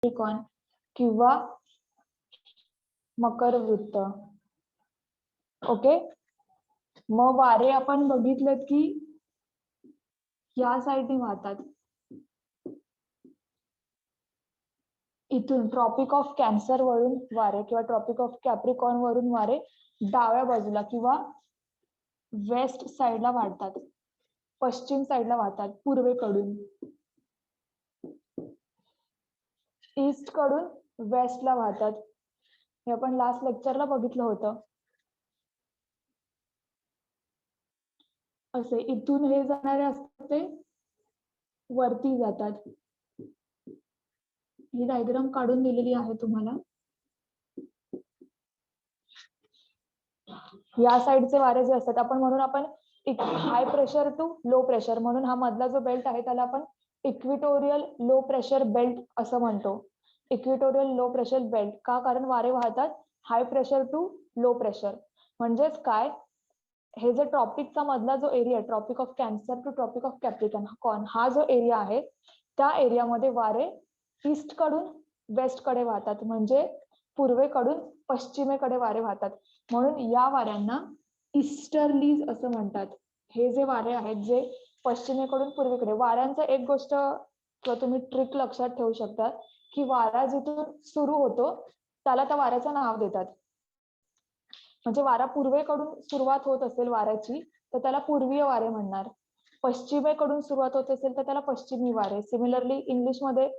कॅप्रिकॉन किंवा मकर वृत्त. ओके, मग वारे आपण बघितलं की या साईडने वाहतात. इथून ट्रॉपिक ऑफ कॅन्सर वरून वारे किंवा ट्रॉपिक ऑफ कॅप्रिकॉन वरून वारे डाव्या बाजूला किंवा वेस्ट साईडला वाढतात, पश्चिम साईडला वाहतात, पूर्वेकडून. ईस्ट कडून वेस्टला वाहतात. हे आपण लास्ट लेक्चरला बघितलं होतं. असे इथून हे जाणारे असतात ते वरती जातात. ही डायग्राम काढून दिलेली आहे तुम्हाला. या साईडचे वारे जे असतात आपण म्हणून आपण high pressure to low pressure म्हणून हा मधला जो बेल्ट आहे त्याला आपण इक्विटोरियल लो प्रेशर बेल्ट असं म्हणतो. इक्विटोरियल लो प्रेशर बेल्ट का? कारण वारे वाहतात high pressure to low pressure. म्हणजेच काय, हे जे ट्रॉपिकचा मधला जो area, tropic of cancer to tropic of Capricorn, हा जो एरिया आहे त्या एरियामध्ये वारे ईस्ट कडून वेस्ट कडे वाहतात, म्हणजे पूर्वेकडून पश्चिमेकडे वारे वाहतात. म्हणून या वाऱ्यांना ईस्टर्लीज असं म्हणतात. हे जे वारे आहेत जे पश्चिमेकडून पूर्वेकडे, वाऱ्यांचं एक गोष्ट किंवा तुम्ही ट्रिक लक्षात ठेवू शकता की वारा जिथून सुरू होतो त्याला त्या वाऱ्याचं नाव देतात. म्हणजे वारा पूर्वेकडून सुरुवात होत असेल वाऱ्याची तर त्याला पूर्वीय वारे म्हणणार. पश्चिमेकडून सुरुवात होत असेल तर त्याला पश्चिमी वारे. सिमिलरली इंग्लिशमध्ये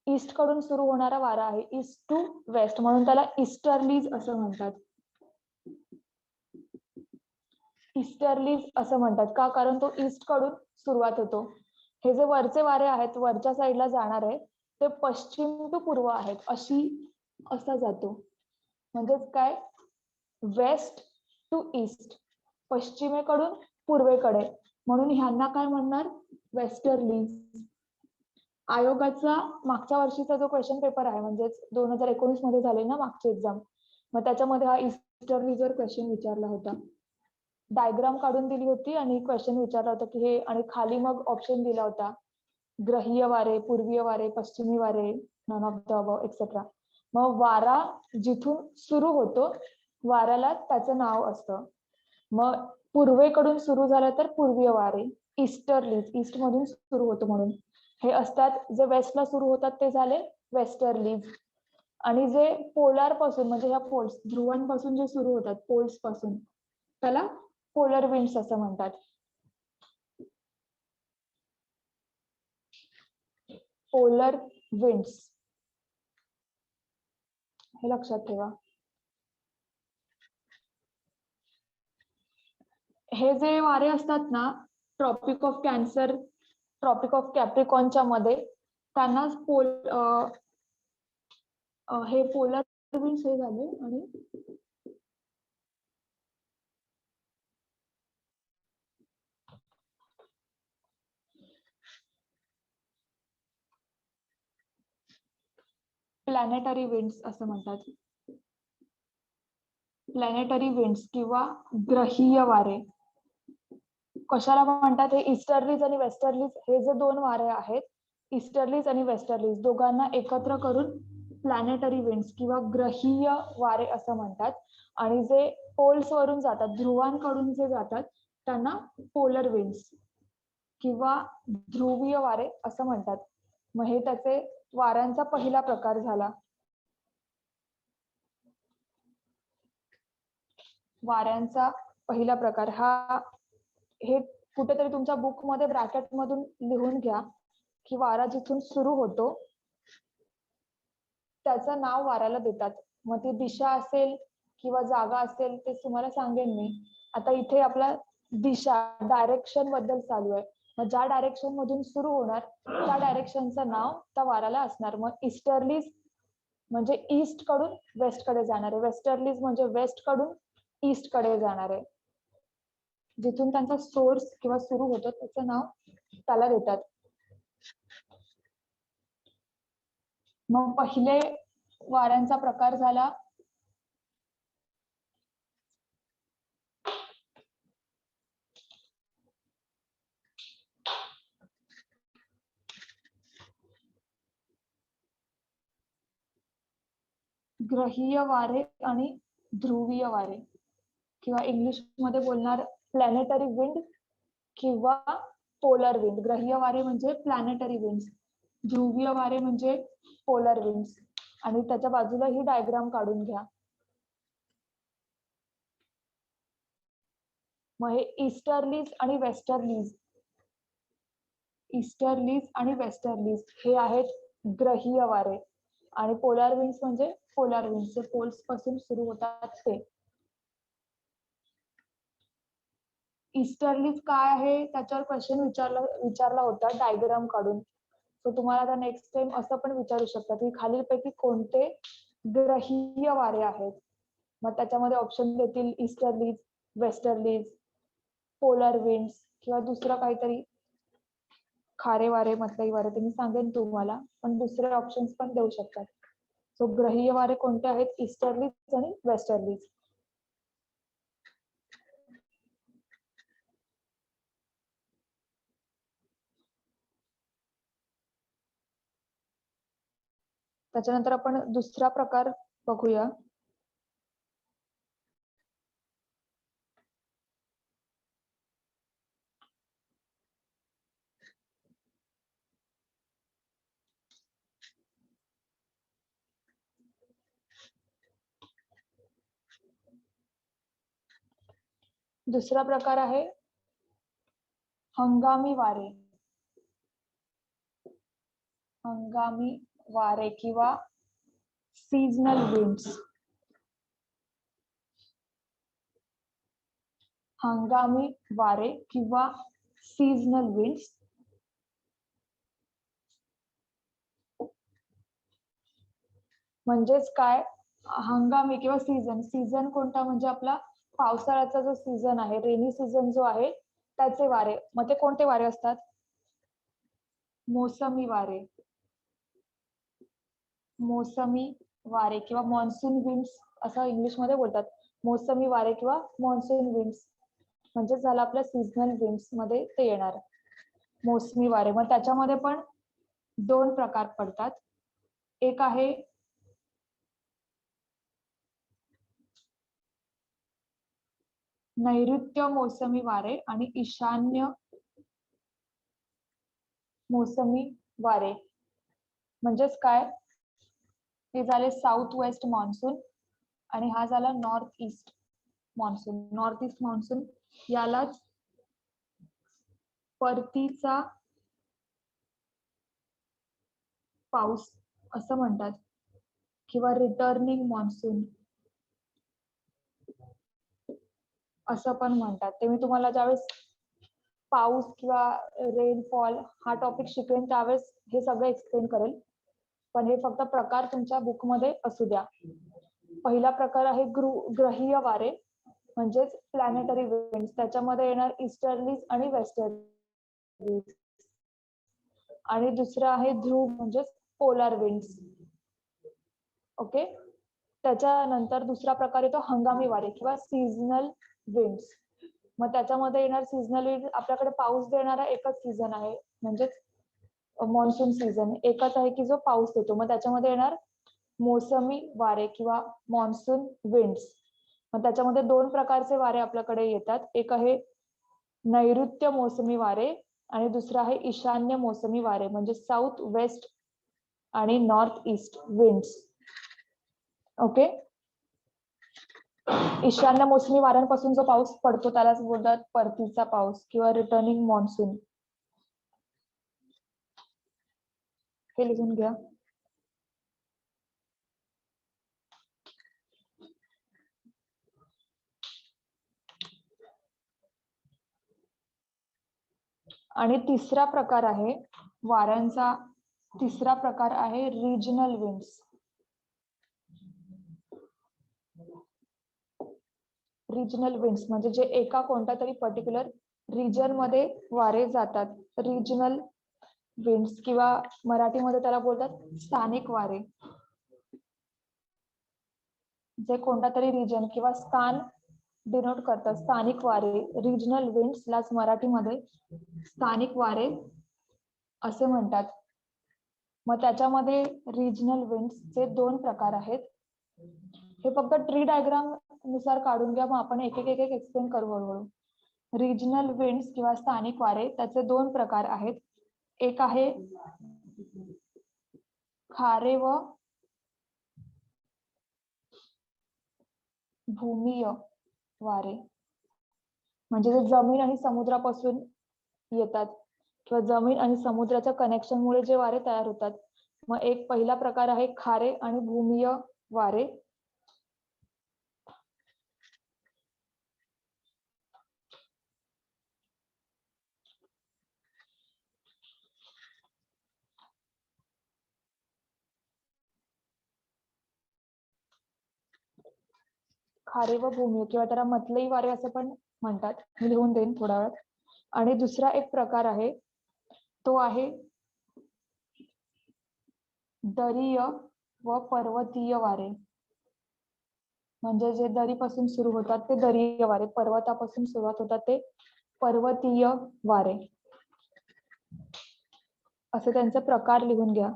ईस्ट कडून सुरू होणारा वारा आहे ईस्ट टू वेस्ट, म्हणून त्याला ईस्टर्लीज असं म्हणतात. ईस्टर्लीज असं म्हणतात का? कारण तो ईस्ट कडून सुरुवात होतो. हे जे वरचे वारे आहेत वरच्या साईडला जाणार आहे ते पश्चिम टू पूर्व आहेत, असा जातो. म्हणजेच काय, वेस्ट टू ईस्ट, पश्चिमेकडून पूर्वेकडे, म्हणून ह्यांना काय म्हणणार, वेस्टर्लीज. आयोगाचा मागच्या वर्षीचा जो क्वेश्चन पेपर आहे म्हणजेच 2019 मध्ये झाले ना मागची एक्झाम, मग त्याच्यामध्ये हा ईस्टर्लीजवर क्वेश्चन विचारला होता. डायग्राम काढून दिली होती आणि क्वेश्चन विचारला होता की हे, आणि खाली मग ऑप्शन दिला होता ग्रहीय वारे, पूर्वीय वारे, पश्चिमी वारे, none of the above etcetera. मग वारा जिथून सुरू होतो वाऱ्याला त्याचं नाव असतं. मग पूर्वेकडून सुरू झालं तर पूर्वीय वारे, ईस्टर्लीज, ईस्ट मधून सुरू होतो म्हणून हे असतात. जे वेस्टला सुरू होतात ते झाले वेस्टर्लीज. आणि जे पोलार पासून म्हणजे ह्या पोल्स, ध्रुवांपासून जे सुरू होतात पोल्स पासून, त्याला पोलर विंड्स असं म्हणतात. पोलर विंड्स, हे लक्षात ठेवा. हे जे वारे असतात ना tropic of cancer, tropic of कॅप्रिकॉनच्या मध्ये, त्यांना हे पोलर विंड्स हे झाले. आणि प्लॅनेटरी विंड्स असं म्हणतात. प्लॅनेटरी विंड्स किंवा ग्रहीय वारे कशाला म्हणतात? हे ईस्टर्लीज आणि वेस्टर्लीज हे जे दोन वारे आहेत, ईस्टर्लीज आणि वेस्टर्लीज दोघांना एकत्र करून प्लॅनेटरी विंड्स किंवा ग्रहीय वारे असं म्हणतात. आणि जे पोल्स वरून जातात, ध्रुवांकडून जे जातात, त्यांना पोलर विंड्स किंवा ध्रुवीय वारे असं म्हणतात. मग हे त्याचे वाऱ्यांचा पहिला प्रकार झाला. वाऱ्यांचा पहिला प्रकार हा, हे कुठेतरी तुमच्या बुक मध्ये ब्रॅकेट मधून लिहून घ्या की वारा जिथून सुरू होतो त्याचं नाव वाऱ्याला देतात. मग ती दिशा असेल किंवा जागा असेल ते तुम्हाला सांगेन मी. आता इथे आपला दिशा, डायरेक्शन बद्दल चालू आहे. मग ज्या डायरेक्शन मधून सुरू होणार त्या डायरेक्शनचं नाव त्या वाऱ्याला असणार. मग ईस्टर्लीज म्हणजे ईस्ट कडून वेस्ट कडे जाणार आहे, वेस्टर्लीज म्हणजे वेस्ट कडून ईस्ट कडे जाणार आहे. जिथून त्यांचा सोर्स किंवा सुरू होतो त्याचं नाव त्याला देतात. मग पहिले वाऱ्यांचा प्रकार झाला ग्रहीय वारे आणि ध्रुवीय वारे, किंवा इंग्लिश मध्ये बोलणार प्लॅनेटरी विंड किंवा पोलर विंड. ग्रहीय वारे म्हणजे प्लॅनेटरी विंड, ध्रुवीय वारे म्हणजे पोलर विंड्स. आणि त्याच्या बाजूला ही डायग्राम काढून घ्या. मग हे ईस्टर्लीज आणि वेस्टर्लीज, ईस्टर्लीज आणि वेस्टर्लीज हे आहेत ग्रहीय वारे, आणि पोलार विंड्स म्हणजे पोलार विंड्स, जे पोल्स पासून सुरू होतात ते. ईस्टर्लीज काय आहे त्याच्यावर क्वेश्चन विचारला होता डायग्राम काढून. सो तुम्हाला आता नेक्स्ट टाइम असं पण विचारू शकतात की खालीलपैकी कोणते ग्रहीय वारे आहेत. मग त्याच्यामध्ये ऑप्शन देतील ईस्टर्लीज, वेस्टर्लीज, पोलर विंड्स किंवा दुसरं काहीतरी खारे वारे, मतलई वारे, ते मी सांगेन तुम्हाला, पण दुसरे ऑप्शन्स पण देऊ शकतात. सो ग्रहीय वारे कोणते आहेत? ईस्टर्लीज आणि वेस्टर्लीज. त्याच्यानंतर आपण दुसरा प्रकार बघूया. दुसरा प्रकार आहे हंगामी वारे. हंगामी वारे किंवा सीजनल विंड्स. हंगामी वारे किंवा सीजनल विंड्स म्हणजेच काय? हंगामी किंवा सीझन, सीझन कोणता म्हणजे आपला पावसाळ्याचा जो सीझन आहे, रेनी सीझन जो आहे त्याचे वारे. मग ते कोणते वारे असतात? मोसमी वारे. मोसमी वारे किंवा मॉन्सून विंड्स असं इंग्लिश मध्ये बोलतात. मोसमी वारे किंवा मॉन्सून विंड्स म्हणजे झालं आपल्या सीझनल विंड्स मध्ये ते येणार मोसमी वारे. मग त्याच्यामध्ये पण दोन प्रकार पडतात. एक आहे नैऋत्य मोसमी वारे आणि ईशान्य मोसमी वारे. म्हणजेच काय? हे झाले साऊथ वेस्ट मान्सून आणि हा झाला north east monsoon. North east monsoon यालाच परतीचा पाऊस असं म्हणतात किंवा रिटर्निंग मान्सून असं पण म्हणतात. ते मी तुम्हाला ज्यावेळेस पाऊस किंवा रेनफॉल हा टॉपिक शिकवेन त्यावेळेस हे सगळं एक्सप्लेन करेल, पण हे फक्त प्रकार तुमच्या बुक मध्ये असू द्या. पहिला प्रकार आहे ग्रहीय वारे म्हणजेच प्लॅनेटरी विंड्स. त्याच्यामध्ये येणार ईस्टर्लीज आणि वेस्टर्लीज. आणि दुसरं आहे ध्रुव म्हणजेच पोलार विंड्स. ओके. त्याच्यानंतर दुसरा प्रकार येतो हंगामी वारे किंवा सीझनल विंड्स. मग त्याच्यामध्ये येणार सीझनल विंड, आपल्याकडे पाऊस देणारा एकच सीझन आहे म्हणजेच मॉन्सून सीझन एकच आहे की जो पाऊस देतो. मग त्याच्यामध्ये येणार मोसमी वारे किंवा मॉन्सून विंड्स. मग त्याच्यामध्ये दोन प्रकारचे वारे आपल्याकडे येतात. एक आहे नैऋत्य मोसमी वारे आणि दुसरा आहे ईशान्य मोसमी वारे म्हणजे साऊथ वेस्ट आणि नॉर्थ ईस्ट विंड्स. ओके. ईशान्य मोसमी वाऱ्यांपासून जो पाऊस पडतो त्यालाच बोलतात परतीचा पाऊस किंवा रिटर्निंग मान्सून. हे लिहून घ्या. आणि तिसरा प्रकार आहे वाऱ्यांचा, तिसरा प्रकार आहे रिजनल विंड्स. रिजनल विंड्स म्हणजे जे एका कोणत्या तरी पर्टिक्युलर रिजन मध्ये वारे जातात. रिजनल विंड्स किंवा मराठीमध्ये त्याला बोलतात स्थानिक वारे. जे कोणता तरी रिजन किंवा स्थान डिनोट करतात. स्थानिक वारे, रिजनल विंड्स लाच मराठीमध्ये स्थानिक वारे असे म्हणतात. मग त्याच्यामध्ये रिजनल विंड्सचे दोन प्रकार आहेत. हे फक्त ट्री डायग्राम नुसार काढून घ्या, मग आपण एक एक एक एक एक्सप्लेन करू हळूहळू. रिजनल विंड्स किंवा स्थानिक वारे त्याचे दोन प्रकार आहेत. एक आहे खारे व भूमीय वारे, म्हणजे जे जमीन आणि समुद्रापासून येतात किंवा जमीन आणि समुद्राच्या कनेक्शन मुळे जे वारे तयार होतात. मग एक पहिला प्रकार आहे खारे आणि भूमीय वारे. खारे व भूमीय किंवा त्याला मतलई वारे असं पण म्हणतात, मी लिहून देईन थोड्या वेळात. आणि दुसरा एक प्रकार आहे तो आहे दरीय व पर्वतीय वारे. म्हणजे जे दरीपासून सुरू होतात ते दरीय वारे, पर्वतापासून सुरुवात होतात ते पर्वतीय वारे. असे त्यांचे प्रकार लिहून घ्या.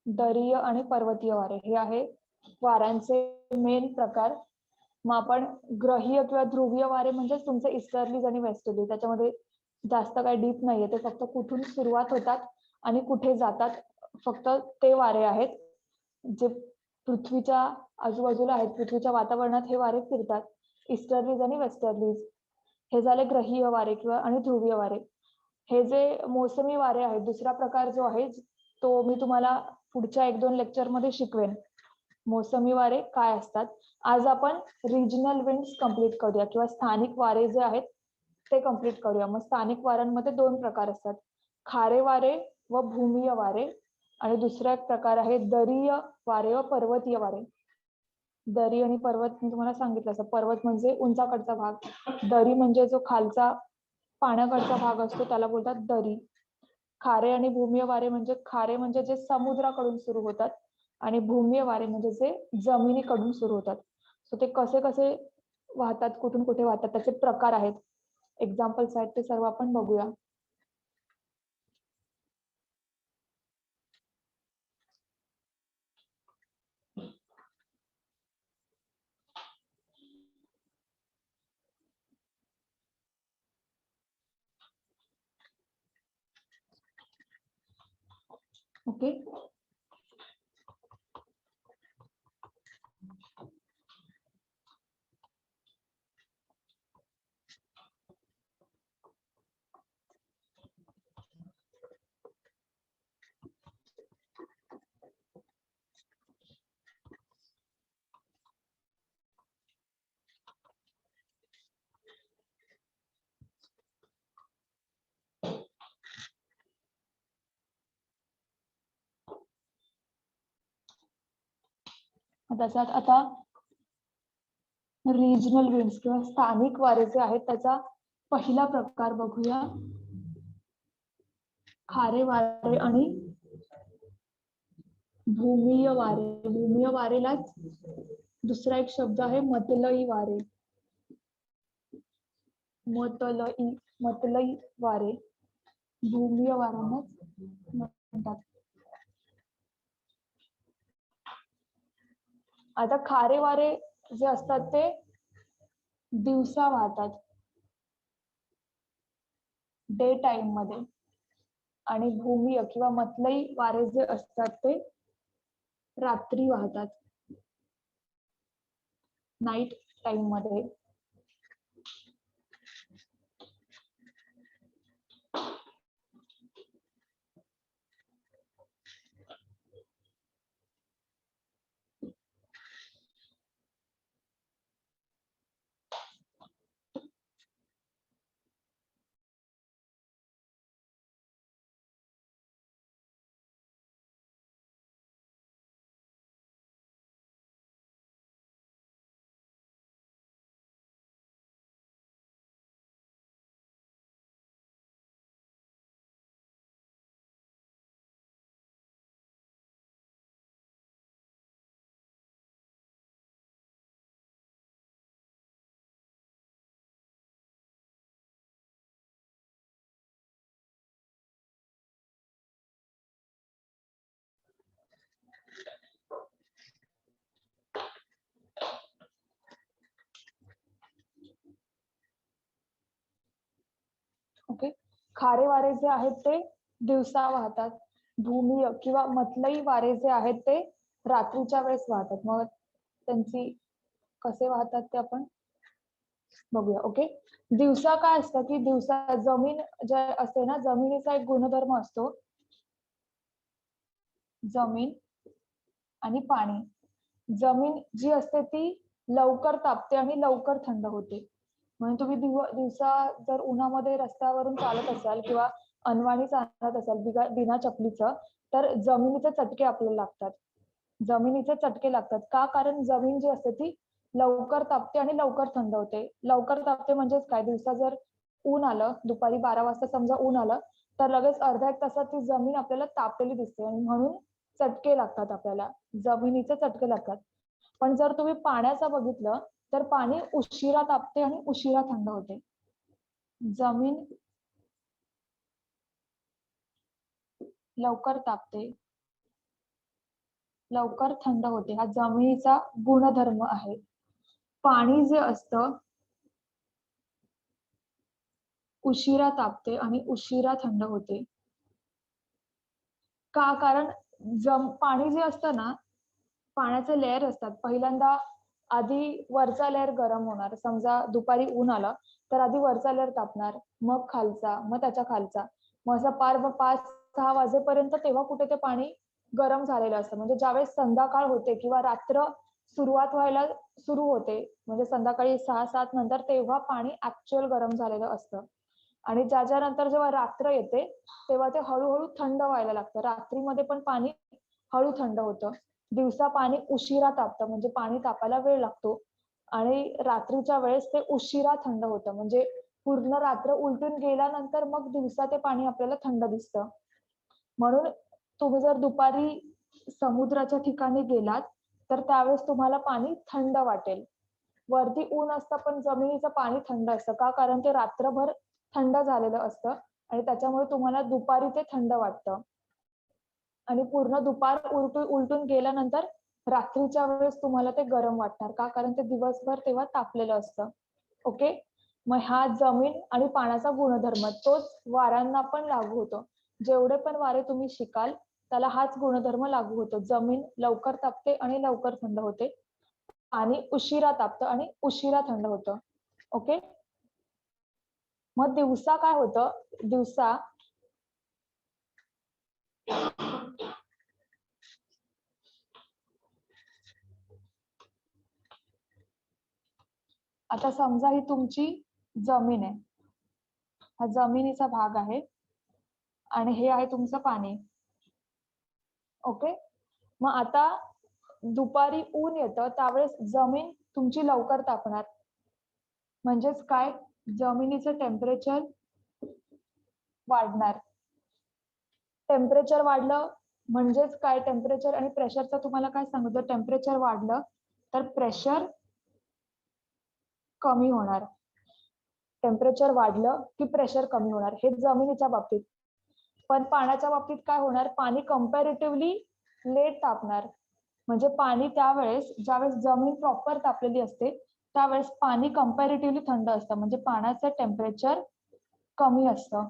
दरीय आणि पर्वतीय वारे हे आहे वाऱ्यांचे मेन प्रकार. मग आपण ग्रहीय किंवा ध्रुवीय वारे म्हणजे तुमचे ईस्टर्लीज आणि वेस्टर्लीज, त्याच्यामध्ये जास्त काही डीप नाहीये, ते फक्त कुठून सुरुवात होतात आणि कुठे जातात, फक्त ते वारे आहेत जे पृथ्वीच्या आजूबाजूला आहेत, पृथ्वीच्या वातावरणात हे वारे फिरतात. ईस्टर्लीज आणि वेस्टर्लीज हे झाले ग्रहीय वारे किंवा आणि ध्रुवीय वारे. हे जे मोसमी वारे आहेत, दुसरा प्रकार जो आहे तो मी तुम्हाला पुढच्या 1-2 लेक्चर मध्ये शिकवेन, मोसमी वारे काय असतात. आज आपण रिजनल विंड्स कंप्लीट करूया किंवा स्थानिक वारे जे आहेत ते कंप्लीट करूया. मग स्थानिक वाऱ्यांमध्ये दोन प्रकार असतात, खारे वारे व भूमीय वारे. आणि दुसरा एक प्रकार आहे दरीय वारे व पर्वतीय वारे. दरी आणि पर्वत मी तुम्हाला सांगितलं असं, पर्वत म्हणजे उंचाकडचा भाग, दरी म्हणजे जो खालचा पाण्याकडचा भाग असतो त्याला बोलतात दरी. खारे आणि भूमीय वारे म्हणजे खारे म्हणजे जे समुद्राकडून सुरू होतात आणि भूमीय वारे म्हणजे जे जमिनीकडून सुरू होतात. सो ते कसे कसे वाहतात, कुठून कुठे वाहतात, त्याचे प्रकार आहेत, एक्झाम्पल्स आहेत, ते सर्व आपण बघूया. ओके. त्याच्यात आता रिजनल विंड्स किंवा स्थानिक वारे जे आहेत त्याचा पहिला प्रकार बघूया, खारे वारे आणि भूमीय वारे. भूमीय वारेलाच दुसरा एक शब्द आहे मतलई वारे. मतलई वारे भूमीय वाऱ्यांनाच म्हणतात. आता खारे वारे जे असतात ते दिवसा वाहतात, डे टाइम मध्ये. आणि भूमीय किंवा मतलई वारे जे असतात ते रात्री वाहतात, नाईट टाइम मध्ये. खारे वारे जे आहेत ते दिवसा वाहतात. भूमीय किंवा मतलई वारे जे आहेत ते रात्रीच्या वेळेस वाहतात. मग त्यांची कसे वाहतात ते आपण बघूया. ओके. दिवसा काय असतं की दिवसा जमीन जे असते ना, जमिनीचा एक गुणधर्म असतो, जमीन आणि पाणी. जमीन जी असते ती लवकर तापते आणि लवकर थंड होते. म्हणून तुम्ही दिवसा जर उन्हामध्ये रस्त्यावरून चालत असाल किंवा अनवाणी चालत असाल बिना चपलीचं, तर जमिनीचे चटके आपल्याला लागतात. जमिनीचे चटके लागतात. का? कारण जमीन जी असते ती लवकर तापते आणि लवकर थंड होते. लवकर तापते म्हणजेच काय? दिवसा जर ऊन आलं, दुपारी 12 वाजता समजा ऊन आलं, तर लगेच अर्ध्या 1 तासात ती जमीन आपल्याला तापलेली दिसते आणि म्हणून चटके लागतात आपल्याला. जमिनीचे चटके लागतात. पण जर तुम्ही पाण्याचं बघितलं, तर पाणी उशिरा तापते आणि उशिरा थंड होते. जमीन लवकर तापते, लवकर थंड होते. हा जमिनीचा गुणधर्म आहे. पाणी जे असतं उशिरा तापते आणि उशिरा थंड होते. का? कारण पाणी जे असतं ना, पाण्याचे लेयर असतात. पहिल्यांदा आधी वरचा लेयर गरम होणार. समजा दुपारी ऊन आलं, तर आधी वरचा लेयर तापणार, मग खालचा, मग त्याच्या खालचा. मग असं पार 5-6 वाजेपर्यंत तेव्हा कुठे ते पाणी गरम झालेलं असतं. म्हणजे ज्यावेळेस संध्याकाळ होते किंवा रात्र सुरुवात व्हायला सुरू होते, म्हणजे संध्याकाळी 6-7 नंतर तेव्हा पाणी ऍक्च्युअल गरम झालेलं असतं. आणि ज्याच्यानंतर जेव्हा रात्र येते, तेव्हा ते हळूहळू थंड व्हायला लागतं. रात्रीमध्ये पण पाणी हळू थंड होतं. दिवसा पाणी उशिरा तापतं, म्हणजे पाणी तापायला वेळ लागतो आणि रात्रीच्या वेळेस ते उशिरा थंड होतं. म्हणजे पूर्ण रात्र उलटून गेल्यानंतर मग दिवसा ते पाणी आपल्याला थंड दिसतं. म्हणून तुम्ही जर दुपारी समुद्राच्या ठिकाणी गेलात, तर त्यावेळेस तुम्हाला पाणी थंड वाटेल. वरती ऊन असतं, पण जमिनीचं पाणी थंड असतं. का? कारण ते रात्रभर थंड झालेलं असतं आणि त्याच्यामुळे तुम्हाला दुपारी ते थंड वाटतं. आणि पूर्ण दुपार उलटून गेल्यानंतर रात्रीच्या वेळेस तुम्हाला ते गरम वाटणार. का? कारण ते दिवसभर तेव्हा तापलेलं असतं. ओके. मग हा जमीन आणि पाण्याचा गुणधर्म तोच वाऱ्यांना पण लागू होतो. जेवढे पण वारे तुम्ही शिकाल त्याला हाच गुणधर्म लागू होतो. जमीन लवकर तापते आणि लवकर थंड होते. पाणी उशिरा तापतं आणि उशिरा थंड होतं. ओके. मग दिवसा काय होतं? दिवसा आता समजा ही तुमची जमीन आहे. हा जमिनीचा भाग आहे आणि हे आहे तुमचं पाणी. ओके. मग आता दुपारी ऊन येतं त्यावेळेस जमीन तुमची लवकर तापणार. म्हणजेच काय? जमिनीचं टेम्परेचर वाढणार. टेम्परेचर वाढलं म्हणजेच काय? टेम्परेचर आणि प्रेशरचं तुम्हाला काय सांगितलं? टेम्परेचर वाढलं तर प्रेशर कमी होणार. टेम्परेचर वाढलं की प्रेशर कमी होणार. हे जमिनीच्या बाबतीत. पण पाण्याच्या बाबतीत काय होणार? पाणी कंपॅरेटिव्हली लेट तापणार. म्हणजे पाणी त्यावेळेस ज्यावेळेस जमीन प्रॉपर तापलेली असते त्यावेळेस पाणी कंपॅरेटिव्हली थंड असतं. म्हणजे पाण्याचं टेम्परेचर कमी असतं.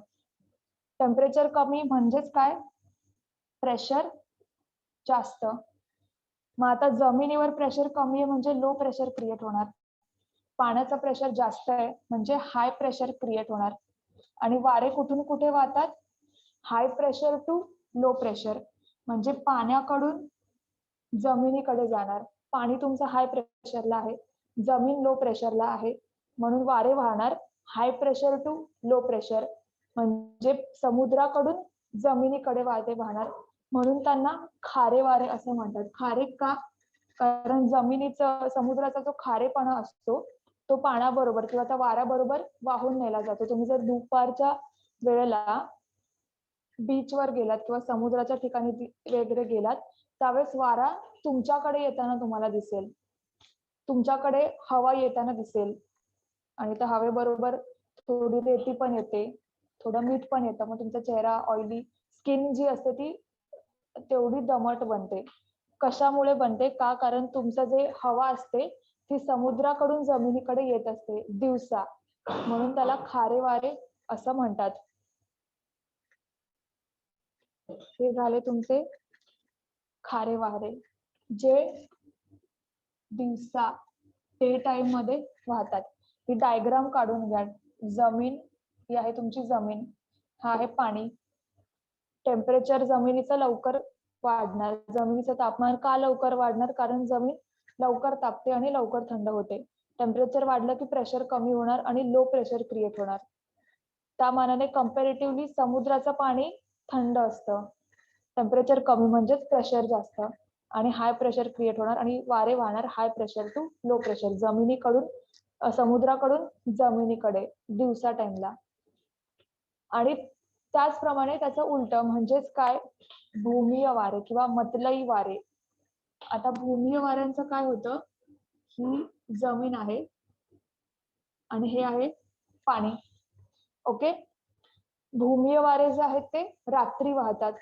टेम्परेचर कमी म्हणजेच काय? प्रेशर जास्त. मग आता जमिनीवर प्रेशर कमी आहे म्हणजे लो प्रेशर क्रिएट होणार. पाण्याचं प्रेशर जास्त आहे म्हणजे हाय प्रेशर क्रिएट होणार. आणि वारे कुठून कुठे वाहतात? High pressure to low pressure. म्हणजे पाण्याकडून जमिनीकडे जाणार. पाणी तुमचं हाय प्रेशरला आहे, जमीन लो प्रेशरला आहे, म्हणून वारे वाहणार high pressure to low pressure. म्हणजे समुद्राकडून जमिनीकडे वारे वाहणार. म्हणून त्यांना खारे वारे असं म्हणतात. खारे का? कारण जमिनीचं समुद्राचा जो खारेपणा असतो तो पाण्याबरोबर किंवा त्या वाऱ्याबरोबर वाहून नेला जातो. तुम्ही जर दुपारच्या वेळेला बीचवर गेलात किंवा समुद्राच्या ठिकाणी वगैरे गेलात त्यावेळेस वारा तुमच्याकडे येताना तुम्हाला दिसेल. तुमच्याकडे हवा येताना दिसेल आणि त्या हवेबरोबर थोडी रेती पण येते, थोडं मीठ पण येतं. मग तुमचा चेहरा ऑइली स्किन जी असते ती तेवढी दमट बनते. कशामुळे बनते? का? कारण तुमचं जे हवा असते ती समुद्राकडून जमिनीकडे येत असते दिवसा. म्हणून त्याला खारे वारे असं म्हणतात. हे झाले तुमचे खारे वारे जे दिवसा डे टाइम मध्ये वाहतात. ही डायग्राम काढून घ्या. जमीन ही आहे तुमची जमीन, हा आहे पाणी. टेम्परेचर जमिनीचं लवकर वाढणार. जमिनीचं तापमान का लवकर वाढणार? कारण जमीन लवकर तापते आणि लवकर थंड होते. टेम्परेचर वाढलं की प्रेशर कमी होणार आणि लो प्रेशर क्रिएट होणार. त्या मानाने कम्पॅरेटिव्हली समुद्राचं पाणी थंड असतं. टेम्परेचर कमी म्हणजेच प्रेशर जास्त आणि हाय प्रेशर क्रिएट होणार आणि वारे वाहणार high pressure to low pressure, जमिनीकडून समुद्राकडून जमिनीकडे दिवसा टाइमला. आणि त्याचप्रमाणे त्याचं उलट म्हणजेच काय, भूमीय वारे किंवा मतलई वारे. आता भूमीय वाऱ्यांचं काय होतं, ही जमीन आहे आणि हे आहे पाणी. ओके. भूमीय वारे जे आहेत ते रात्री वाहतात.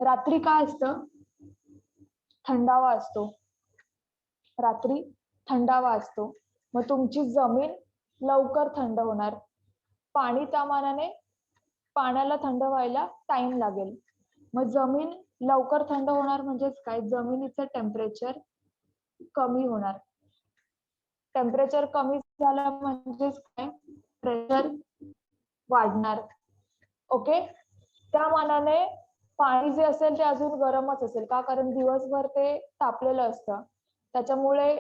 रात्री काय असतं, थंडावा असतो. रात्री थंडावा असतो. मग तुमची जमीन लवकर थंड होणार. पाणी त्या मानाने पाण्याला थंड व्हायला टाइम लागेल. मग जमीन लवकर थंड होणार म्हणजेच काय, जमिनीचं टेम्परेचर कमी होणार. टेम्परेचर कमी झालं म्हणजेच काय, प्रेशर वाढणार. ओके. त्या मानाने पाणी जे असेल ते अजून गरमच असेल. का? कारण दिवसभर ते तापलेलं असतं. त्याच्यामुळे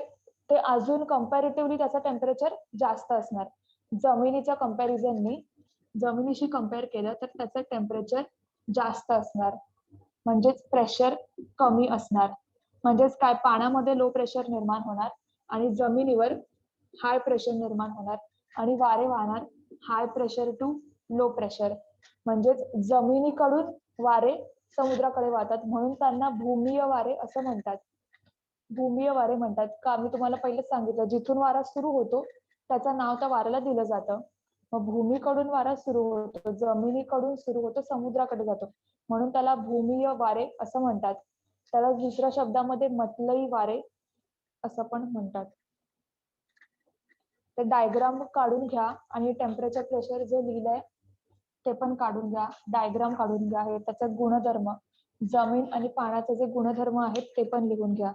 ते अजून कम्पॅरेटिव्हली त्याचं टेम्परेचर जास्त असणार. जमिनीच्या कम्पॅरिझननी जमिनीशी कम्पेअर केलं तर त्याचं टेम्परेचर जास्त असणार, म्हणजेच प्रेशर कमी असणार. म्हणजेच काय, पाण्यामध्ये लो प्रेशर निर्माण होणार आणि जमिनीवर हाय प्रेशर निर्माण होणार आणि वारे वाहणार high pressure to low pressure. म्हणजेच जमिनीकडून वारे समुद्राकडे वाहतात, म्हणून त्यांना भूमीय वारे असं म्हणतात. भूमीय वारे म्हणतात का, मी तुम्हाला पहिलेच सांगितलं, जिथून वारा सुरू होतो त्याचं नाव त्या वाऱ्याला दिलं जातं. मग भूमीकडून वारा सुरू होतो, जमिनीकडून सुरू होतो, समुद्राकडे जातो, म्हणून त्याला भूमीय वारे असं म्हणतात. त्याला दुसऱ्या शब्दामध्ये मतलई वारे असं पण म्हणतात. ते डायग्राम काढून घ्या आणि टेम्परेचर प्रेशर जे लिहिलंय ते पण काढून घ्या. डायग्राम काढून घ्या. हे त्याचा गुणधर्म, जमीन आणि पाण्याचे जे गुणधर्म आहेत ते पण लिहून घ्या.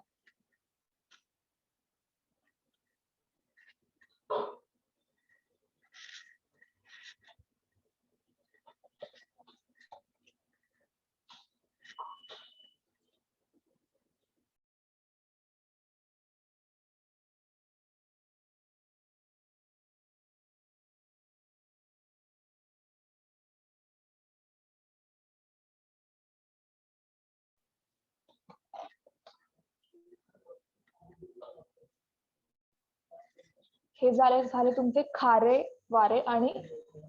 हे झाले तुमचे खारे वारे आणि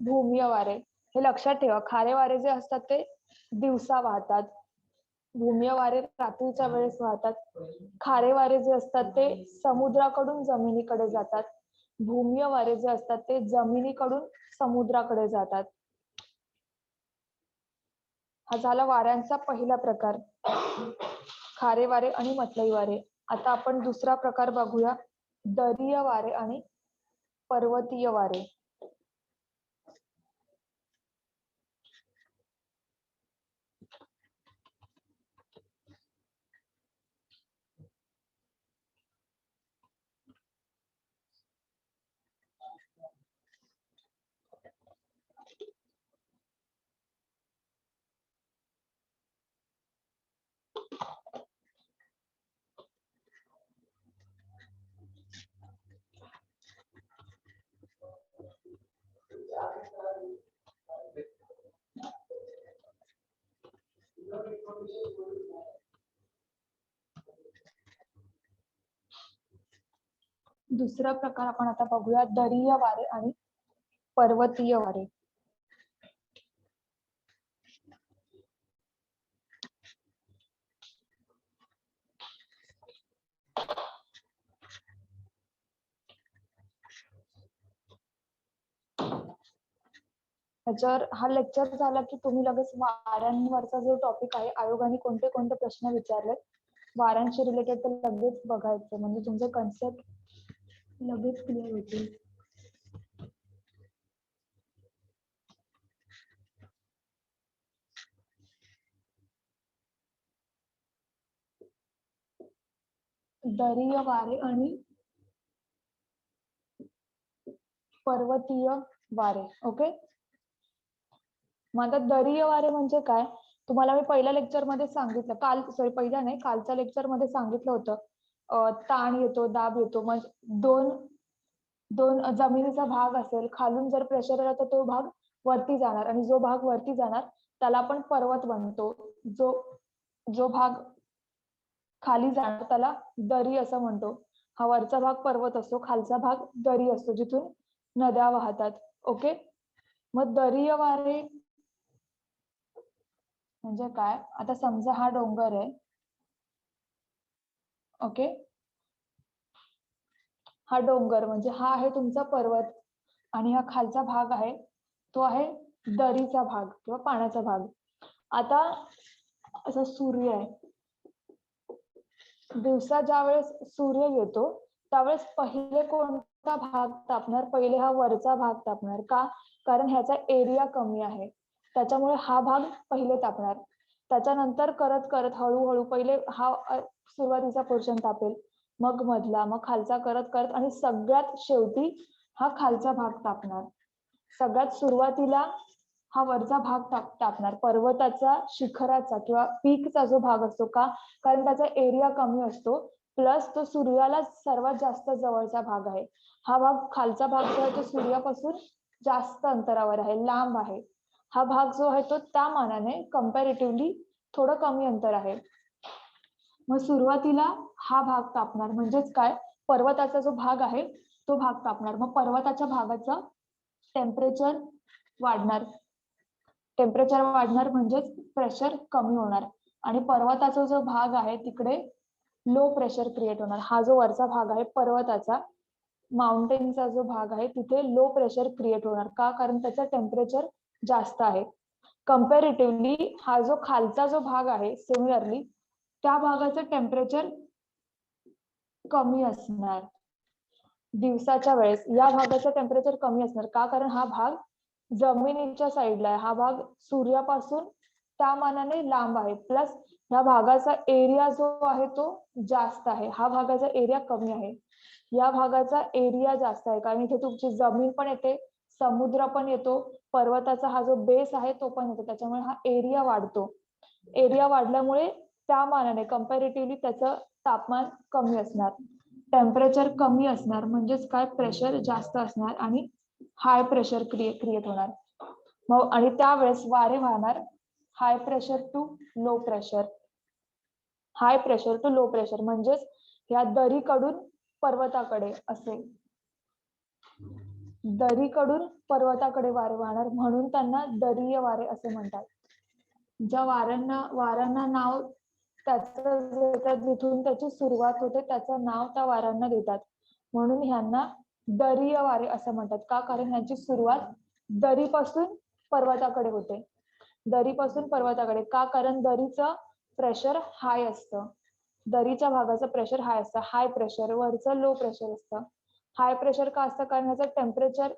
भूमीय वारे. हे लक्षात ठेवा, खारे वारे जे असतात ते दिवसा वाहतात, भूमीय वारे रात्रीच्या वेळेस वाहतात. खारे वारे जे असतात ते समुद्राकडून जमिनीकडे जातात. भूमीय वारे जे असतात ते जमिनीकडून समुद्राकडे जातात. हा झाला वाऱ्यांचा पहिला प्रकार, खारे वारे आणि मतलई वारे. आता आपण दुसरा प्रकार बघूया, दरीय वारे आणि पर्वतीय वारे. दुसरा प्रकार आपण आता बघूया, दरीय वारे आणि पर्वतीय वारे. त्याच्यावर हा लेक्चर झाला की तुम्ही लगेच वाऱ्यांवरचा जो टॉपिक आहे, आयोगाने कोणते कोणते प्रश्न विचारले वाऱ्यांशी रिलेटेड, तर लगेच बघायचं, म्हणजे तुमचे कन्सेप्ट लगेच क्लिअर होतील. दरीय वारे आणि पर्वतीय वारे. ओके, मग आता दरीय वारे म्हणजे काय, तुम्हाला मी पहिल्या लेक्चर मध्ये सांगितलं, पहिल्या नाही, कालच्या लेक्चर मध्ये सांगितलं होतं. ताण येतो, दाब येतो, म्हणजे दोन जमिनीचा भाग असेल, खालून जर प्रेशर आला तर तो भाग वरती जाणार, आणि जो भाग वरती जाणार त्याला आपण पर्वत म्हणतो. जो भाग खाली जाणार त्याला दरी असं म्हणतो. हा वरचा भाग पर्वत असतो, खालचा भाग दरी असतो, जिथून नद्या वाहतात. ओके, मग दरीय वारे म्हणजे काय, आता समजा हा डोंगर आहे. ओके, हा डोंगर म्हणजे हा आहे तुमचा पर्वत, आणि हा खालचा भाग आहे तो आहे दरीचा भाग किंवा पाण्याचा भाग. आता असा सूर्य आहे, दिवसा ज्या वेळेस सूर्य येतो त्यावेळेस पहिले कोणता भाग तापणार, पहिले हा वरचा भाग तापणार. का, कारण ह्याचा एरिया कमी आहे, त्याच्यामुळे हा भाग पहिले तापणार. त्याच्यानंतर करत करत हळूहळू पहिले हा सुरुवातीचा पोर्शन तापेल, मग मधला, मग खालचा, करत करत, आणि सगळ्यात शेवटी हा खालचा भाग तापणार. सगळ्यात सुरुवातीला हा वरचा भाग तापणार, पर्वताचा शिखराचा किंवा पीकचा जो भाग असतो. का, कारण त्याचा एरिया कमी असतो, प्लस तो सूर्याला सर्वात जास्त जवळचा भाग आहे. हा भाग, खालचा भाग जो आहे तो सूर्यापासून जास्त अंतरावर आहे, लांब आहे. हा भाग जो आहे तो त्या मानाने कम्पॅरेटिव्हली थोडं कमी अंतर आहे. मग सुरुवातीला हा भाग तापणार, म्हणजेच काय, पर्वताचा जो भाग आहे तो भाग तापणार. मग पर्वताच्या भागाचं टेम्परेचर वाढणार. टेम्परेचर वाढणार म्हणजेच प्रेशर कमी होणार, आणि पर्वताचा जो भाग आहे तिकडे लो प्रेशर क्रिएट होणार. हा जो वरचा भाग आहे पर्वताचा, माउंटेनचा जो भाग आहे तिथे लो प्रेशर क्रिएट होणार. का, कारण त्याचं टेम्परेचर जास्त आहे. कम्पॅरेटिव्हली हा जो खालचा जो भाग आहे, सिमिलरली त्या भागाचं टेम्परेचर कमी असणार. दिवसाच्या वेळेस या भागाचं टेम्परेचर कमी असणार. का, कारण हा भाग जमिनीच्या साईडला आहे, हा भाग सूर्यापासून त्या मानाने लांब आहे, प्लस ह्या भागाचा एरिया जो आहे तो जास्त आहे. हा भागाचा एरिया कमी आहे, या भागाचा एरिया जास्त आहे, कारण इथे तुमची जमीन पण येते, समुद्र पण येतो, पर्वताचा हा जो बेस आहे तो पण येतो, त्याच्यामुळे हा एरिया वाढतो. एरिया वाढल्यामुळे त्या मानाने कम्पॅरेटिव्हली त्याचं तापमान कमी असणार, टेम्परेचर कमी असणार, म्हणजेच काय, प्रेशर जास्त असणार आणि हाय प्रेशर क्रिएट होणार. मग आणि त्यावेळेस वारे वाहणार high pressure to low pressure. High pressure to low pressure म्हणजेच या दरीकडून पर्वताकडे असे, दरीकडून पर्वताकडे वारे वाहणार, म्हणून त्यांना दरीय वारे असे म्हणतात. ज्या वाऱ्यांना नाव त्याचं, जिथून त्याची सुरुवात होते त्याचं नाव त्या वाऱ्यांना देतात, म्हणून ह्यांना दरीय वारे असं म्हणतात. का, कारण ह्यांची सुरुवात दरीपासून पर्वताकडे होते. दरीपासून पर्वताकडे. का, कारण दरीचं प्रेशर हाय असतं, दरीच्या भागाचं प्रेशर हाय असतं, हाय प्रेशर, वरचं लो प्रेशर असतं. हाय प्रेशर का असतं, कारण ह्याचं टेम्परेचर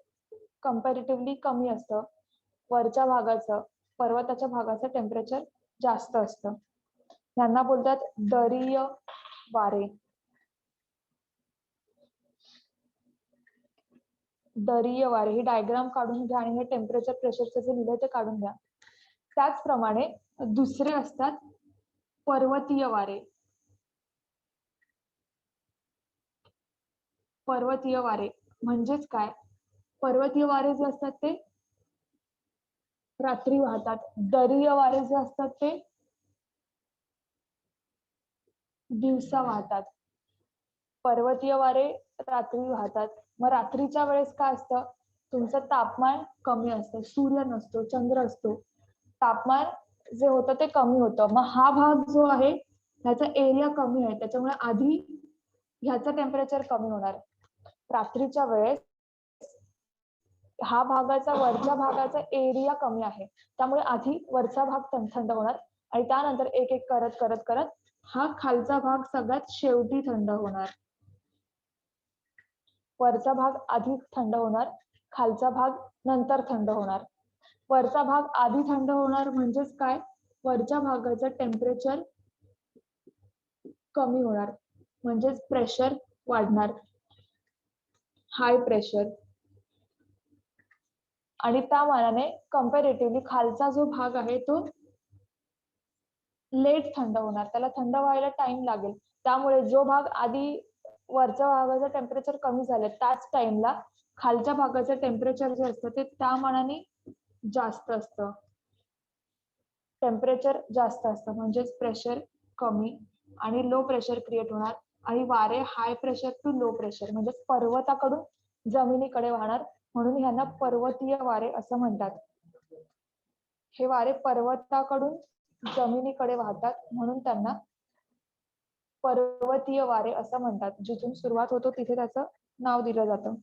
कम्पॅरेटिव्हली कमी असतं, वरच्या भागाचं, पर्वताच्या भागाचं टेम्परेचर जास्त असतं. यांना बोलतात दरीय वारे. दरीय वारे ही डायग्राम काढून घ्या, आणि हे टेम्परेचर प्रेशरचं जे लिहिलंय ते काढून घ्या. त्याचप्रमाणे दुसरे असतात पर्वतीय वारे. पर्वतीय वारे म्हणजेच काय, पर्वतीय वारे जे असतात ते रात्री वाहतात, दरीय वारे जे असतात ते दिवसा वाहतात. पर्वतीय वारे रात्री वाहतात. मग रात्रीच्या वेळेस काय असतं, तुमचं तापमान कमी असतं, सूर्य नसतो, चंद्र असतो, तापमान जे होतं ते कमी होतं. मग हा भाग जो आहे ह्याचा एरिया कमी आहे, त्याच्यामुळे आधी ह्याचं टेम्परेचर कमी होणार. रात्रीच्या वेळेस हा भागाचा, वरच्या भागाचा एरिया कमी आहे, त्यामुळे आधी वरचा भाग थंड होणार, आणि त्यानंतर एक एक करत करत करत हा खालचा भाग सगळ्यात शेवटी थंड होणार. वरचा भाग आधी थंड होणार, खालचा भाग नंतर थंड होणार. वरचा भाग आधी थंड होणार म्हणजेच काय, वरच्या भागाचं टेम्परेचर कमी होणार, म्हणजेच प्रेशर वाढणार, हाय प्रेशर. आणि त्या मानाने कम्पॅरेटिव्हली खालचा जो भाग आहे तो लेट थंड होणार, त्याला थंड व्हायला टाइम लागेल. त्यामुळे जो भाग आधी वरच्या भागाचं टेम्परेचर कमी झालं त्याच टाइमला खालच्या भागाचं टेम्परेचर जे असतं ते त्या मानाने जास्त असतं, टेम्परेचर जास्त असतं, म्हणजेच प्रेशर कमी आणि लो प्रेशर क्रिएट होणार. आणि वारे high pressure to low pressure म्हणजे पर्वताकडून जमिनीकडे वाहणार, म्हणून ह्यांना पर्वतीय वारे असं म्हणतात. हे वारे पर्वताकडून जमिनीकडे वाहतात म्हणून त्यांना पर्वतीय वारे असं म्हणतात. जिथून सुरुवात होतो तिथे त्याचं नाव दिलं जातं.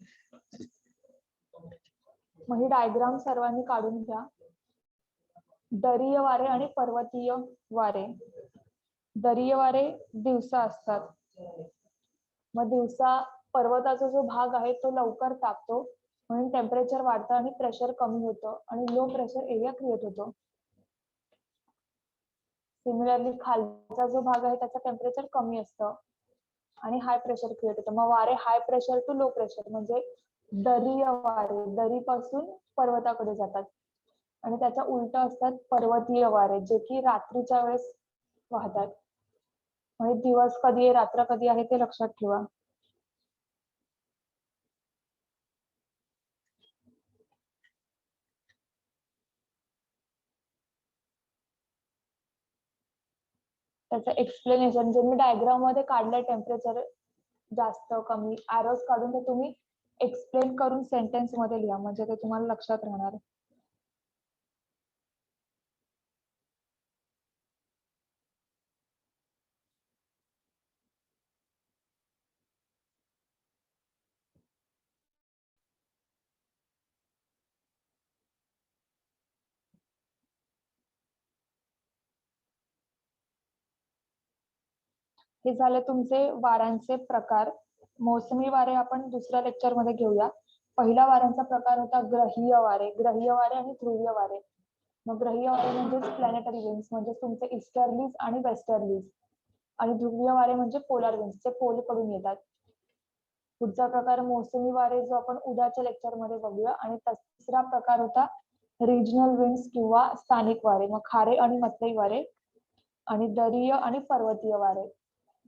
मग ही डायग्राम सर्वांनी काढून घ्या. दरीय वारे आणि पर्वतीय वारे. दरीय वारे दिवसा असतात, मग दिवसा पर्वताचा जो भाग आहे तो लवकर तापतो म्हणून टेम्परेचर वाढतं आणि प्रेशर कमी होतं आणि लो प्रेशर एरिया क्रिएट होतो. सिमिलरली खालचा जो भाग आहे त्याचं टेम्परेचर कमी असतं आणि हाय प्रेशर क्रिएट होतं. मग वारे high pressure to low pressure म्हणजे दरीय वारे दरीपासून पर्वताकडे जातात आणि त्याच्या उलट असतात पर्वतीय वारे जे की रात्रीच्या वेळेस वाहतात. म्हणजे दिवस कधी आहे रात्र कधी आहे ते लक्षात ठेवा. त्याचं एक्सप्लेनेशन जे मी डायग्राम मध्ये काढलंय टेम्परेचर जास्त कमी एरोज काढून ते तुम्ही एक्सप्लेन करून सेंटेन्स मध्ये लिहा म्हणजे ते तुम्हाला लक्षात राहणार. हे झाले तुमचे वाऱ्यांचे प्रकार. मोसमी वारे आपण दुसऱ्या लेक्चर मध्ये घेऊया. पहिला वाऱ्यांचा प्रकार होता ग्रहीय वारे. ग्रहीय वारे आणि ध्रुवीय वारे. मग ग्रहीय वारे म्हणजे प्लॅनेटरी विंड्स म्हणजे तुमचे ईस्टर्लीज आणि वेस्टर्लीज आणि ध्रुवीय वारे म्हणजे पोलर विंड्स जे पोल कडून येतात. पुढचा प्रकार मोसमी वारे जो आपण उद्याच्या लेक्चर मध्ये बघूया. आणि तिसरा प्रकार होता रिजनल विंड्स किंवा स्थानिक वारे. मग खारे आणि मतई वारे आणि दरीय आणि पर्वतीय वारे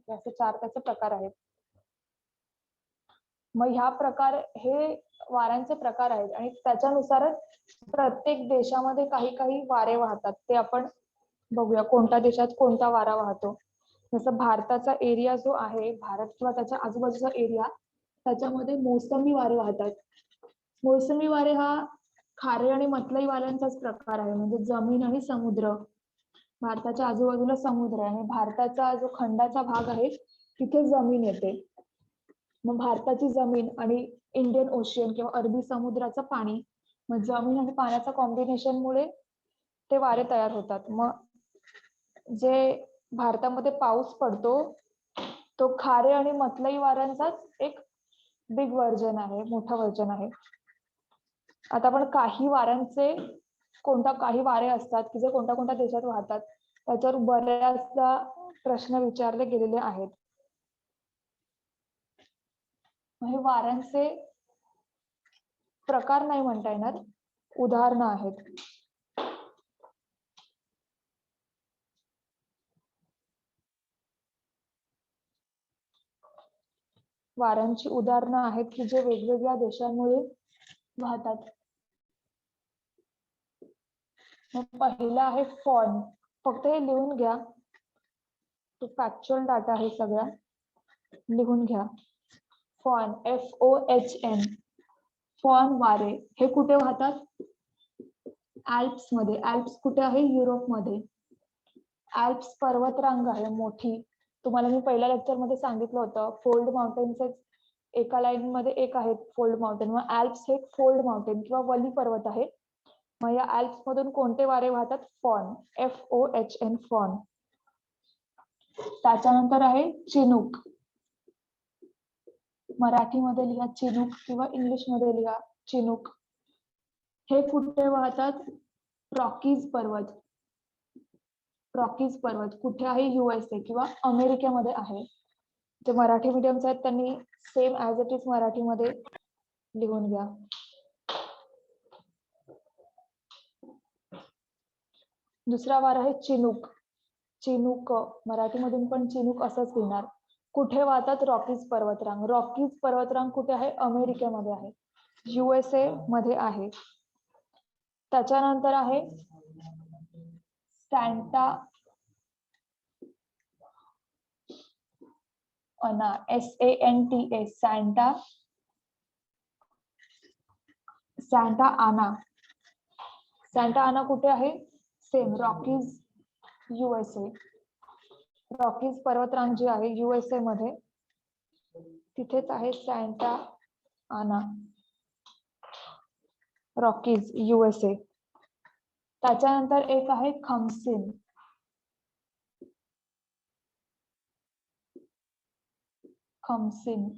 असे 4 त्याचे प्रकार आहेत. मग ह्या प्रकार हे वाऱ्यांचे प्रकार आहेत आणि त्याच्यानुसारच प्रत्येक देशामध्ये काही काही वारे वाहतात ते आपण बघूया. कोणत्या देशात कोणता वारा वाहतो. जसं भारताचा एरिया जो आहे भारत किंवा त्याच्या आजूबाजूचा एरिया त्याच्यामध्ये मोसमी वारे वाहतात. मोसमी वारे हा खारे आणि मतलई वाऱ्यांचाच प्रकार आहे म्हणजे जमीन आणि समुद्र. भारताच्या आजूबाजूला समुद्र आहे. भारताचा जो खंडाचा भाग आहे तिथे जमीन येते. मग भारताची जमीन आणि इंडियन ओशियन किंवा अरबी समुद्राचं पाणी मग जमीन आणि पाण्याच्या कॉम्बिनेशन मुळे ते वारे तयार होतात. मग जे भारतामध्ये पाऊस पडतो तो खारे आणि मतलई वाऱ्यांचाच एक बिग व्हर्जन आहे, मोठा व्हर्जन आहे. आता आपण काही वाऱ्यांचे काही वारे असतात की जे कोणत्या कोणत्या देशात वाहतात त्याच्यावर बऱ्याचदा प्रश्न विचारले गेलेले आहेत. हे वाऱ्यांचे प्रकार नाही म्हणता येणार, उदाहरणं आहेत. वाऱ्यांची उदाहरणं आहेत की जे वेगवेगळ्या देशांमुळे वाहतात. पहिला आहे फॉन. फक्त हे लिहून घ्या, तो फॅक्च्युअल डाटा आहे सगळा, लिहून घ्या. फॉन FOHN फॉन वारे हे कुठे वाहतात? अल्प्स मध्ये. अल्प्स कुठे आहे? युरोप मध्ये. अल्प्स पर्वतरांग आहे मोठी. तुम्हाला मी पहिल्या लेक्चर मध्ये सांगितलं होतं फोल्ड माउंटेन्स एका लाईन मध्ये एक आहेत फोल्ड माउंटेन. मग अल्प्स हे फोल्ड माउंटेन किंवा वली पर्वत आहे. मग या अल्प्स मधून कोणते वारे वाहतात? फॉन FOHN फॉन. त्याच्यानंतर आहे चिनूक. मराठीमध्ये लिहा चिनूक किंवा इंग्लिश मध्ये लिहा चिनूक. हे कुठे वाहतात? रॉकीज पर्वत. रॉकीज पर्वत कुठे आहे? USA किंवा अमेरिकेमध्ये आहे. जे मराठी मीडियमचे आहेत त्यांनी सेम ऍज इट इज मराठीमध्ये लिहून घ्या. दुसरा वार आहे चिनूक. चिनूक मराठीमधून पण चिनूक असंच लिहिणार. कुठे वाहतात रॉकीज पर्वतरांग. रॉकीज पर्वतरांग कुठे आहे? अमेरिकेमध्ये आहे, USA मध्ये आहे. त्याच्यानंतर आहे सॅन्टा अना, SANTA, सॅन्टा आना. सॅन्टा आना कुठे आहे? Same Rockies, USA. रॉकीज पर्वतरांग जी आहे USA मध्ये, तिथेच आहे सॅन्टा आना, रॉकीज, USA. त्याच्यानंतर एक आहे खमसीन. खमसीन,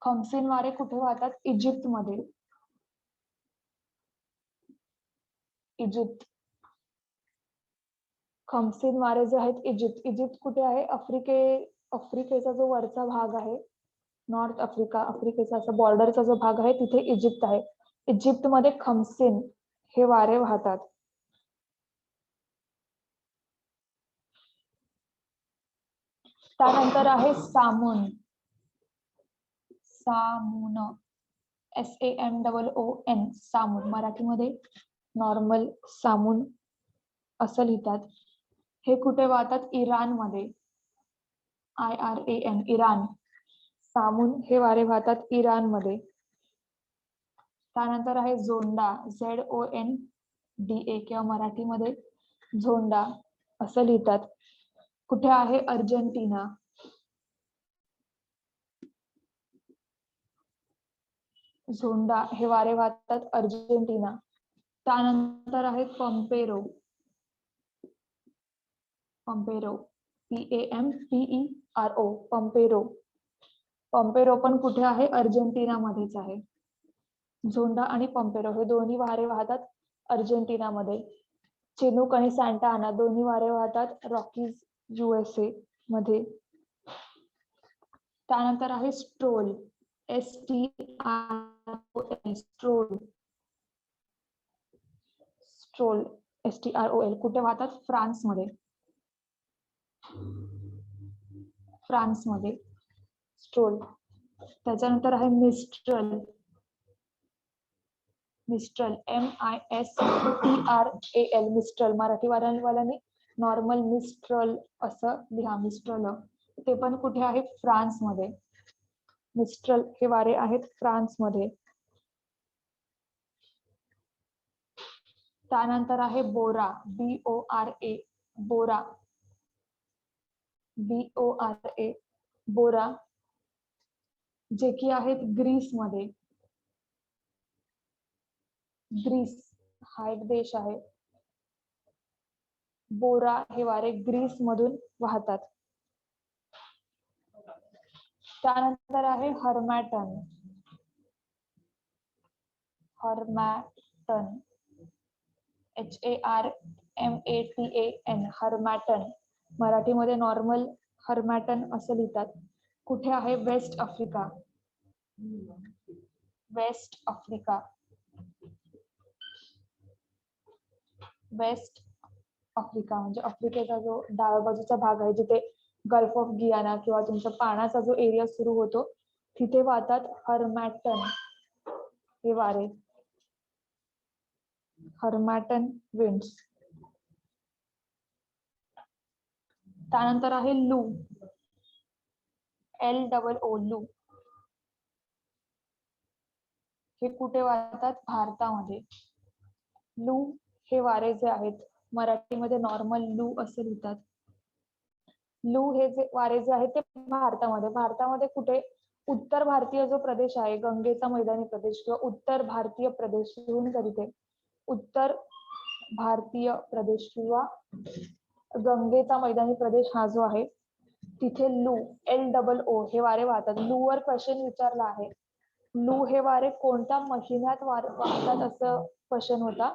खमसीन वारे कुठे वाहतात? इजिप्त मध्ये, इजिप्त. खमसीन वारे जे आहेत इजिप्त. इजिप्त कुठे आहे? आफ्रिकेचा जो वरचा भाग आहे, नॉर्थ आफ्रिकेचा असा बॉर्डरचा जो भाग आहे तिथे इजिप्त आहे. इजिप्त मध्ये खमसीन हे वारे वाहतात. त्यानंतर आहे सामून. सामून, SAMOON, सामून. मराठीमध्ये नॉर्मल सामून असं लिहितात. हे कुठे वाहतात? इराण मध्ये, IRAN, इराण. सामून हे वारे वाहतात इराण मध्ये. त्यानंतर आहे झोंडा, ZONDA किंवा मराठीमध्ये झोंडा असं लिहितात. कुठे आहे? अर्जेंटिना. झोंडा हे वारे वाहतात अर्जेंटिना. त्यानंतर आहे पंपेरो. पंपेरो, PAMPERO, पंपेरो. पंपेरो पण कुठे आहे? अर्जेंटिना मध्येच आहे. झोंडा आणि पंपेरो हे दोन्ही वारे वाहतात अर्जेंटिना मध्ये. चिनूक आणि सॅन्टा आना दोन्ही वारे वाहतात रॉकीज, USA मध्ये. त्यानंतर आहे stroll, STROL, stroll. Stroll, STROL कुठे वाहतात? फ्रान्स मध्ये, फ्रान्स मध्ये स्ट्रोल. त्याच्यानंतर आहे mistral. Mistral, MISTRAL, mistral. Marathi वाल्यांनी नॉर्मल मिस्ट्रल असं लिहा, मिस्ट्रल. ते पण कुठे आहे? फ्रान्स मध्ये. मिस्ट्रल हे वारे आहेत फ्रान्स मध्ये. त्यानंतर आहे बोरा, BORA, बोरा, BORA, बोरा, जे की आहेत ग्रीस मध्ये. ग्रीस हा एक देश आहे. बोरा हे वारे ग्रीस मधून वाहतात. त्यानंतर आहे हर्मॅटन. हर्मॅटन, HARMATAN, हर्मॅटन. मराठीमध्ये नॉर्मल हर्मॅटन असं लिहितात. कुठे आहे? West Africa. West Africa, West Africa म्हणजे आफ्रिकेचा जो डाव्या बाजूचा भाग आहे, जिथे गल्फ ऑफ गियाना किंवा तुमचा पाण्याचा जो एरिया सुरू होतो तिथे वाहतात हर्मॅटन हे वारे, हर्मॅटन विंड्स. त्यानंतर आहे लू, LOO, लू. हे कुठे वाहतात? भारतामध्ये. लू हे वारे जे आहेत मराठीमध्ये नॉर्मल लू असं लिहितात. लू हे जे वारे जे आहेत ते भारतामध्ये कुठे? उत्तर भारतीय जो प्रदेश आहे, गंगेचा मैदानी प्रदेश किंवा उत्तर भारतीय प्रदेश लिहून घ्या तिथे. उत्तर भारतीय प्रदेश किंवा गंगेचा मैदानी प्रदेश हा जो आहे तिथे लू, LOO हे वारे वाहतात. लू वर क्वेश्चन विचारला आहे. लू हे वारे कोणत्या महिन्यात वाहतात असं क्वेश्चन होता.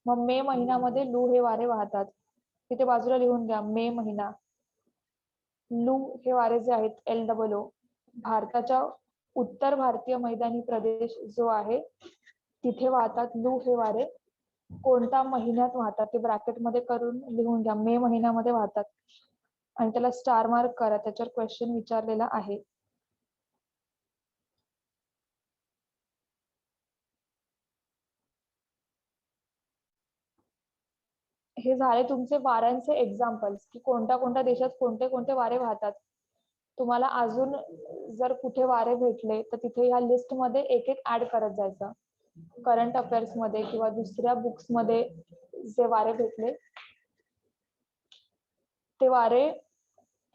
मग मे महिन्यामध्ये लू हे वारे वाहतात. तिथे बाजूला लिहून घ्या, मे महिना. लू हे वारे जे आहेत LOO भारताच्या उत्तर भारतीय मैदानी प्रदेश जो आहे तिथे वाहतात लू हे वारे. कोणत्या महिन्यात वाहतात ते ब्रॅकेट मध्ये करून लिहून घ्या. मे महिन्यामध्ये वाहतात आणि त्याला स्टार मार्क करा, त्याच्यावर क्वेश्चन विचारलेला आहे. हे झाले तुमचे वाऱ्यांचे एक्झाम्पल्स की कोणत्या कोणत्या देशात कोणते कोणते वारे वाहतात. तुम्हाला अजून जर कुठे वारे भेटले तर तिथे या लिस्ट मध्ये एक एक ऍड करत जायचं. करंट अफेअर्स मध्ये किंवा दुसऱ्या बुक्स मध्ये जे वारे भेटले ते वारे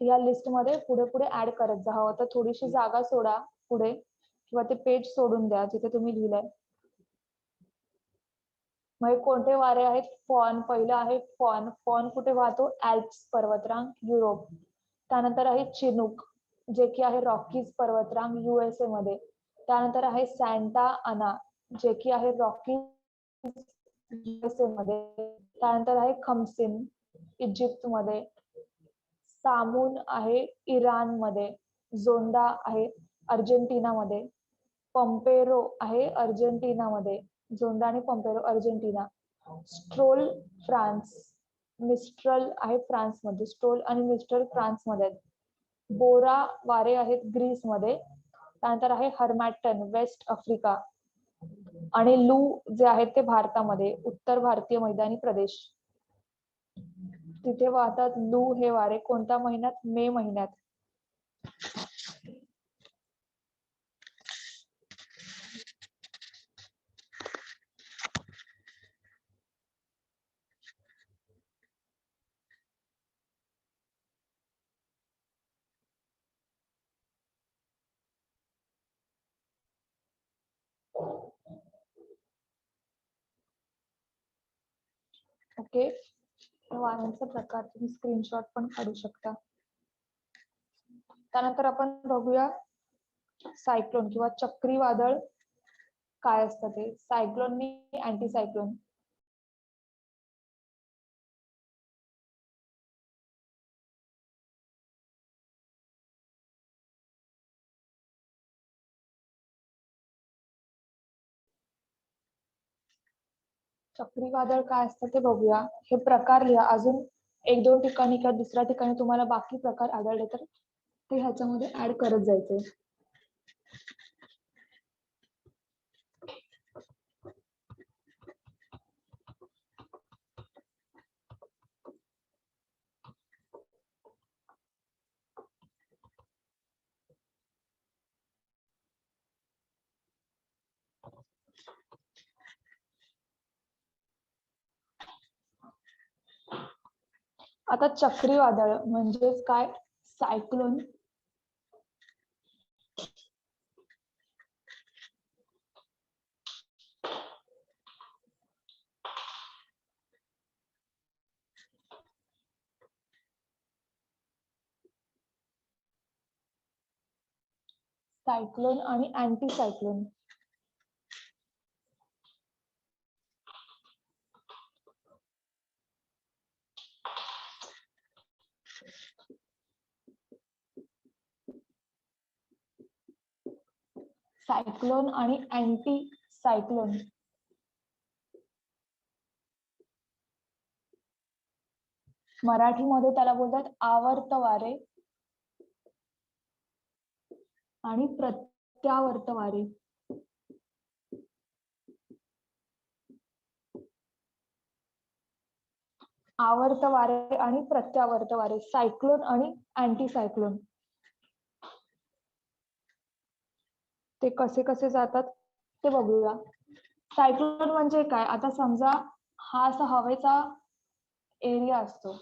या लिस्ट मध्ये पुढे पुढे ऍड करत जा. हवं तर थोडीशी जागा सोडा पुढे किंवा ते पेज सोडून द्या जिथे तुम्ही लिहिलंय. मग कोणते वारे आहेत. फॉन पहिलं आहे. फॉन फॉन कुठे वाहतो. अल्प्स पर्वतरांग युरोप. त्यानंतर आहे चिनूक जे की आहे रॉकीज पर्वतरांग USA मध्ये. त्यानंतर आहे सॅन्टा अना जे की आहे रॉकीज USA मध्ये. त्यानंतर आहे खमसिन इजिप्त मध्ये. सामून आहे इराण मध्ये. झोंडा आहे अर्जेंटिना मध्ये. पंपेरो आहे अर्जेंटिना मध्ये. झोंडा आणि पंपेरो अर्जेंटिना. Stroll France. मिस्ट्रल आहे फ्रान्स मध्ये. स्ट्रोल आणि मिस्ट्रल फ्रान्स मध्ये. बोरा वारे आहेत ग्रीस मध्ये. त्यानंतर आहे हर्मॅटन वेस्ट आफ्रिका. आणि लू जे आहेत ते भारतामध्ये उत्तर भारतीय मैदानी प्रदेश तिथे वाहतात लू हे वारे. कोणत्या महिन्यात. मे महिन्यात. ओके. वाऱ्यांचा प्रकार तुम्ही स्क्रीनशॉट पण काढू शकता. त्यानंतर आपण बघूया सायक्लोन किंवा चक्रीवादळ काय असतं ते. सायक्लोन आणि अँटी सायक्लोन. चक्रीवादळ काय असतं ते बघूया. हे प्रकार लिहा. अजून एक दोन ठिकाणी किंवा दुसऱ्या ठिकाणी तुम्हाला बाकी प्रकार आढळले तर ते ह्याच्यामध्ये ऍड करत जायचे. आता चक्रीवादळ म्हणजेच काय. सायक्लोन सायक्लोन आणि अँटी सायक्लोन. सायक्लोन आणि अँटी सायक्लोन. मराठीमध्ये त्याला बोलतात आवर्त वारे आणि प्रत्यावर्त वारे. आवर्त वारे आणि प्रत्यावर्त वारे. सायक्लोन आणि अँटी सायक्लोन ते कसे कसे जातात ते बघूया. सायक्लोन म्हणजे काय. आता समजा हा असा हवेचा एरिया असतो.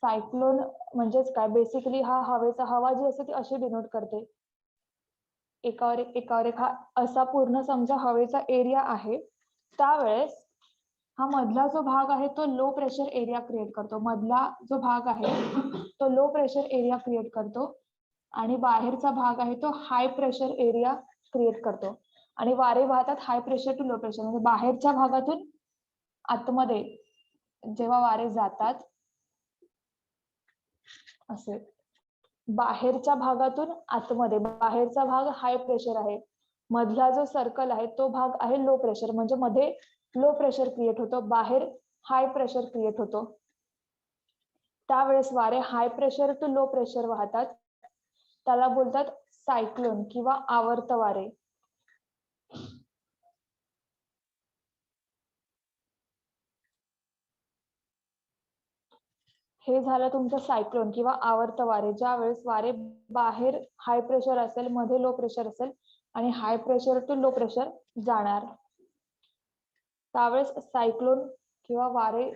सायक्लोन म्हणजेच काय. बेसिकली हा हवेचा हवा जी असते ती अशी डिनोट करते एकावर एक एकावर एक. हा असा पूर्ण समजा हवेचा एरिया आहे. त्यावेळेस हा मधला जो भाग आहे तो लो प्रेशर एरिया क्रिएट करतो. मधला जो भाग आहे तो लो प्रेशर एरिया क्रिएट करतो आणि बाहेरचा भाग आहे तो हाय प्रेशर एरिया क्रिएट करतो. आणि वारे वाहतात high pressure to low pressure. म्हणजे बाहेरच्या भागातून आतमध्ये जेव्हा वारे जातात असे बाहेरच्या भागातून आतमध्ये, बाहेरचा भाग हाय प्रेशर आहे, मधला जो सर्कल आहे तो भाग आहे लो प्रेशर, म्हणजे मध्ये लो प्रेशर क्रिएट होतं, बाहेर हाय प्रेशर क्रिएट होतो. त्यावेळेस वारे high pressure to low pressure वाहतात, त्याला बोलतात सायक्लोन किंवा आवर्त वारे. हे झालं तुमचं सायक्लोन किंवा आवर्त वारे. ज्या वेळेस वारे बाहेर हाय प्रेशर असेल, मध्ये लो प्रेशर असेल आणि high pressure to low pressure जाणार, त्यावेळेस सायक्लोन किंवा वारे,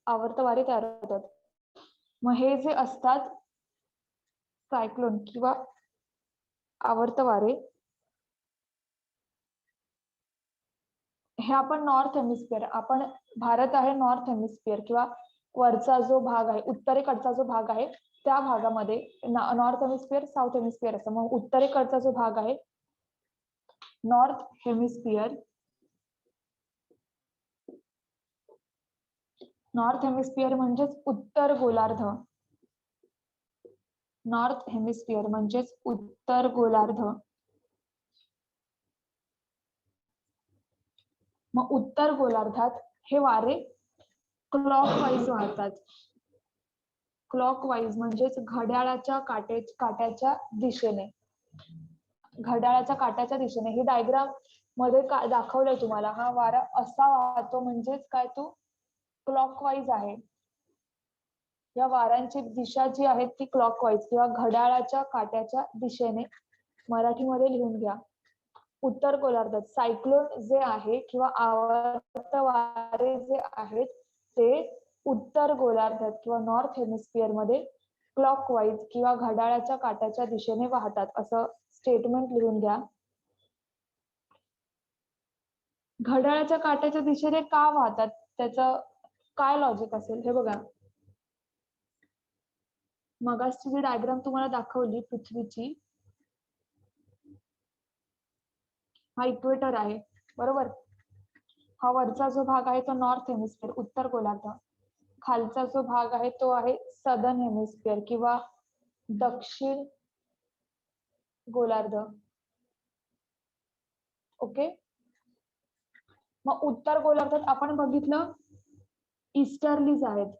आवर्त वारे तयार होतात. मग हे जे असतात सायक्लोन किंवा आवर्त वारे, हे आपण नॉर्थ हेमिस्फिअर, आपण भारत आहे नॉर्थ हेमिस्फिअर किंवा वरचा जो भाग आहे, उत्तरेकडचा जो भाग आहे त्या भागामध्ये नॉर्थ हेमिस्फिअर, साऊथ हेमिस्फिअर असं. मग उत्तरेकडचा जो भाग आहे नॉर्थ हेमिस्फिअर, नॉर्थ हेमिस्फिअर म्हणजेच उत्तर गोलार्ध, नॉर्थ हेमिस्फिअर म्हणजेच उत्तर गोलार्ध. मग उत्तर गोलार्धात हे वारे क्लॉकवाईज वाहतात. क्लॉकवाईज म्हणजेच घड्याळाच्या काट्याच्या दिशेने, घड्याळाच्या काट्याच्या दिशेने. ही डायग्राम मध्ये दाखवलंय तुम्हाला. हा वारा असा वाहतो म्हणजेच काय, तो क्लॉकवाईज आहे. या वाऱ्यांची दिशा जी आहे ती क्लॉकवाईज किंवा घड्याळाच्या काट्याच्या दिशेने. मराठीमध्ये लिहून घ्या. उत्तर गोलार्धात सायक्लोन जे आहे किंवा आवर्त वारे जे आहेत ते उत्तर गोलार्धात किंवा नॉर्थ हेमिस्फिअर मध्ये क्लॉकवाईज किंवा घड्याळाच्या काट्याच्या दिशेने वाहतात, असं स्टेटमेंट लिहून घ्या. घड्याळाच्या काट्याच्या दिशेने का वाहतात, त्याचं काय लॉजिक असेल हे बघा. मगाची जी डायग्राम तुम्हाला दाखवली पृथ्वीची, हा इक्वेटर आहे बरोबर. हा वरचा जो भाग आहे तो नॉर्थ हेमिस्फिअर, उत्तर गोलार्ध. खालचा जो भाग आहे तो आहे सदर्न हेमिस्फिअर किंवा दक्षिण गोलार्ध. ओके. मग उत्तर गोलार्धात आपण बघितलं ईस्टर्लीज आहेत.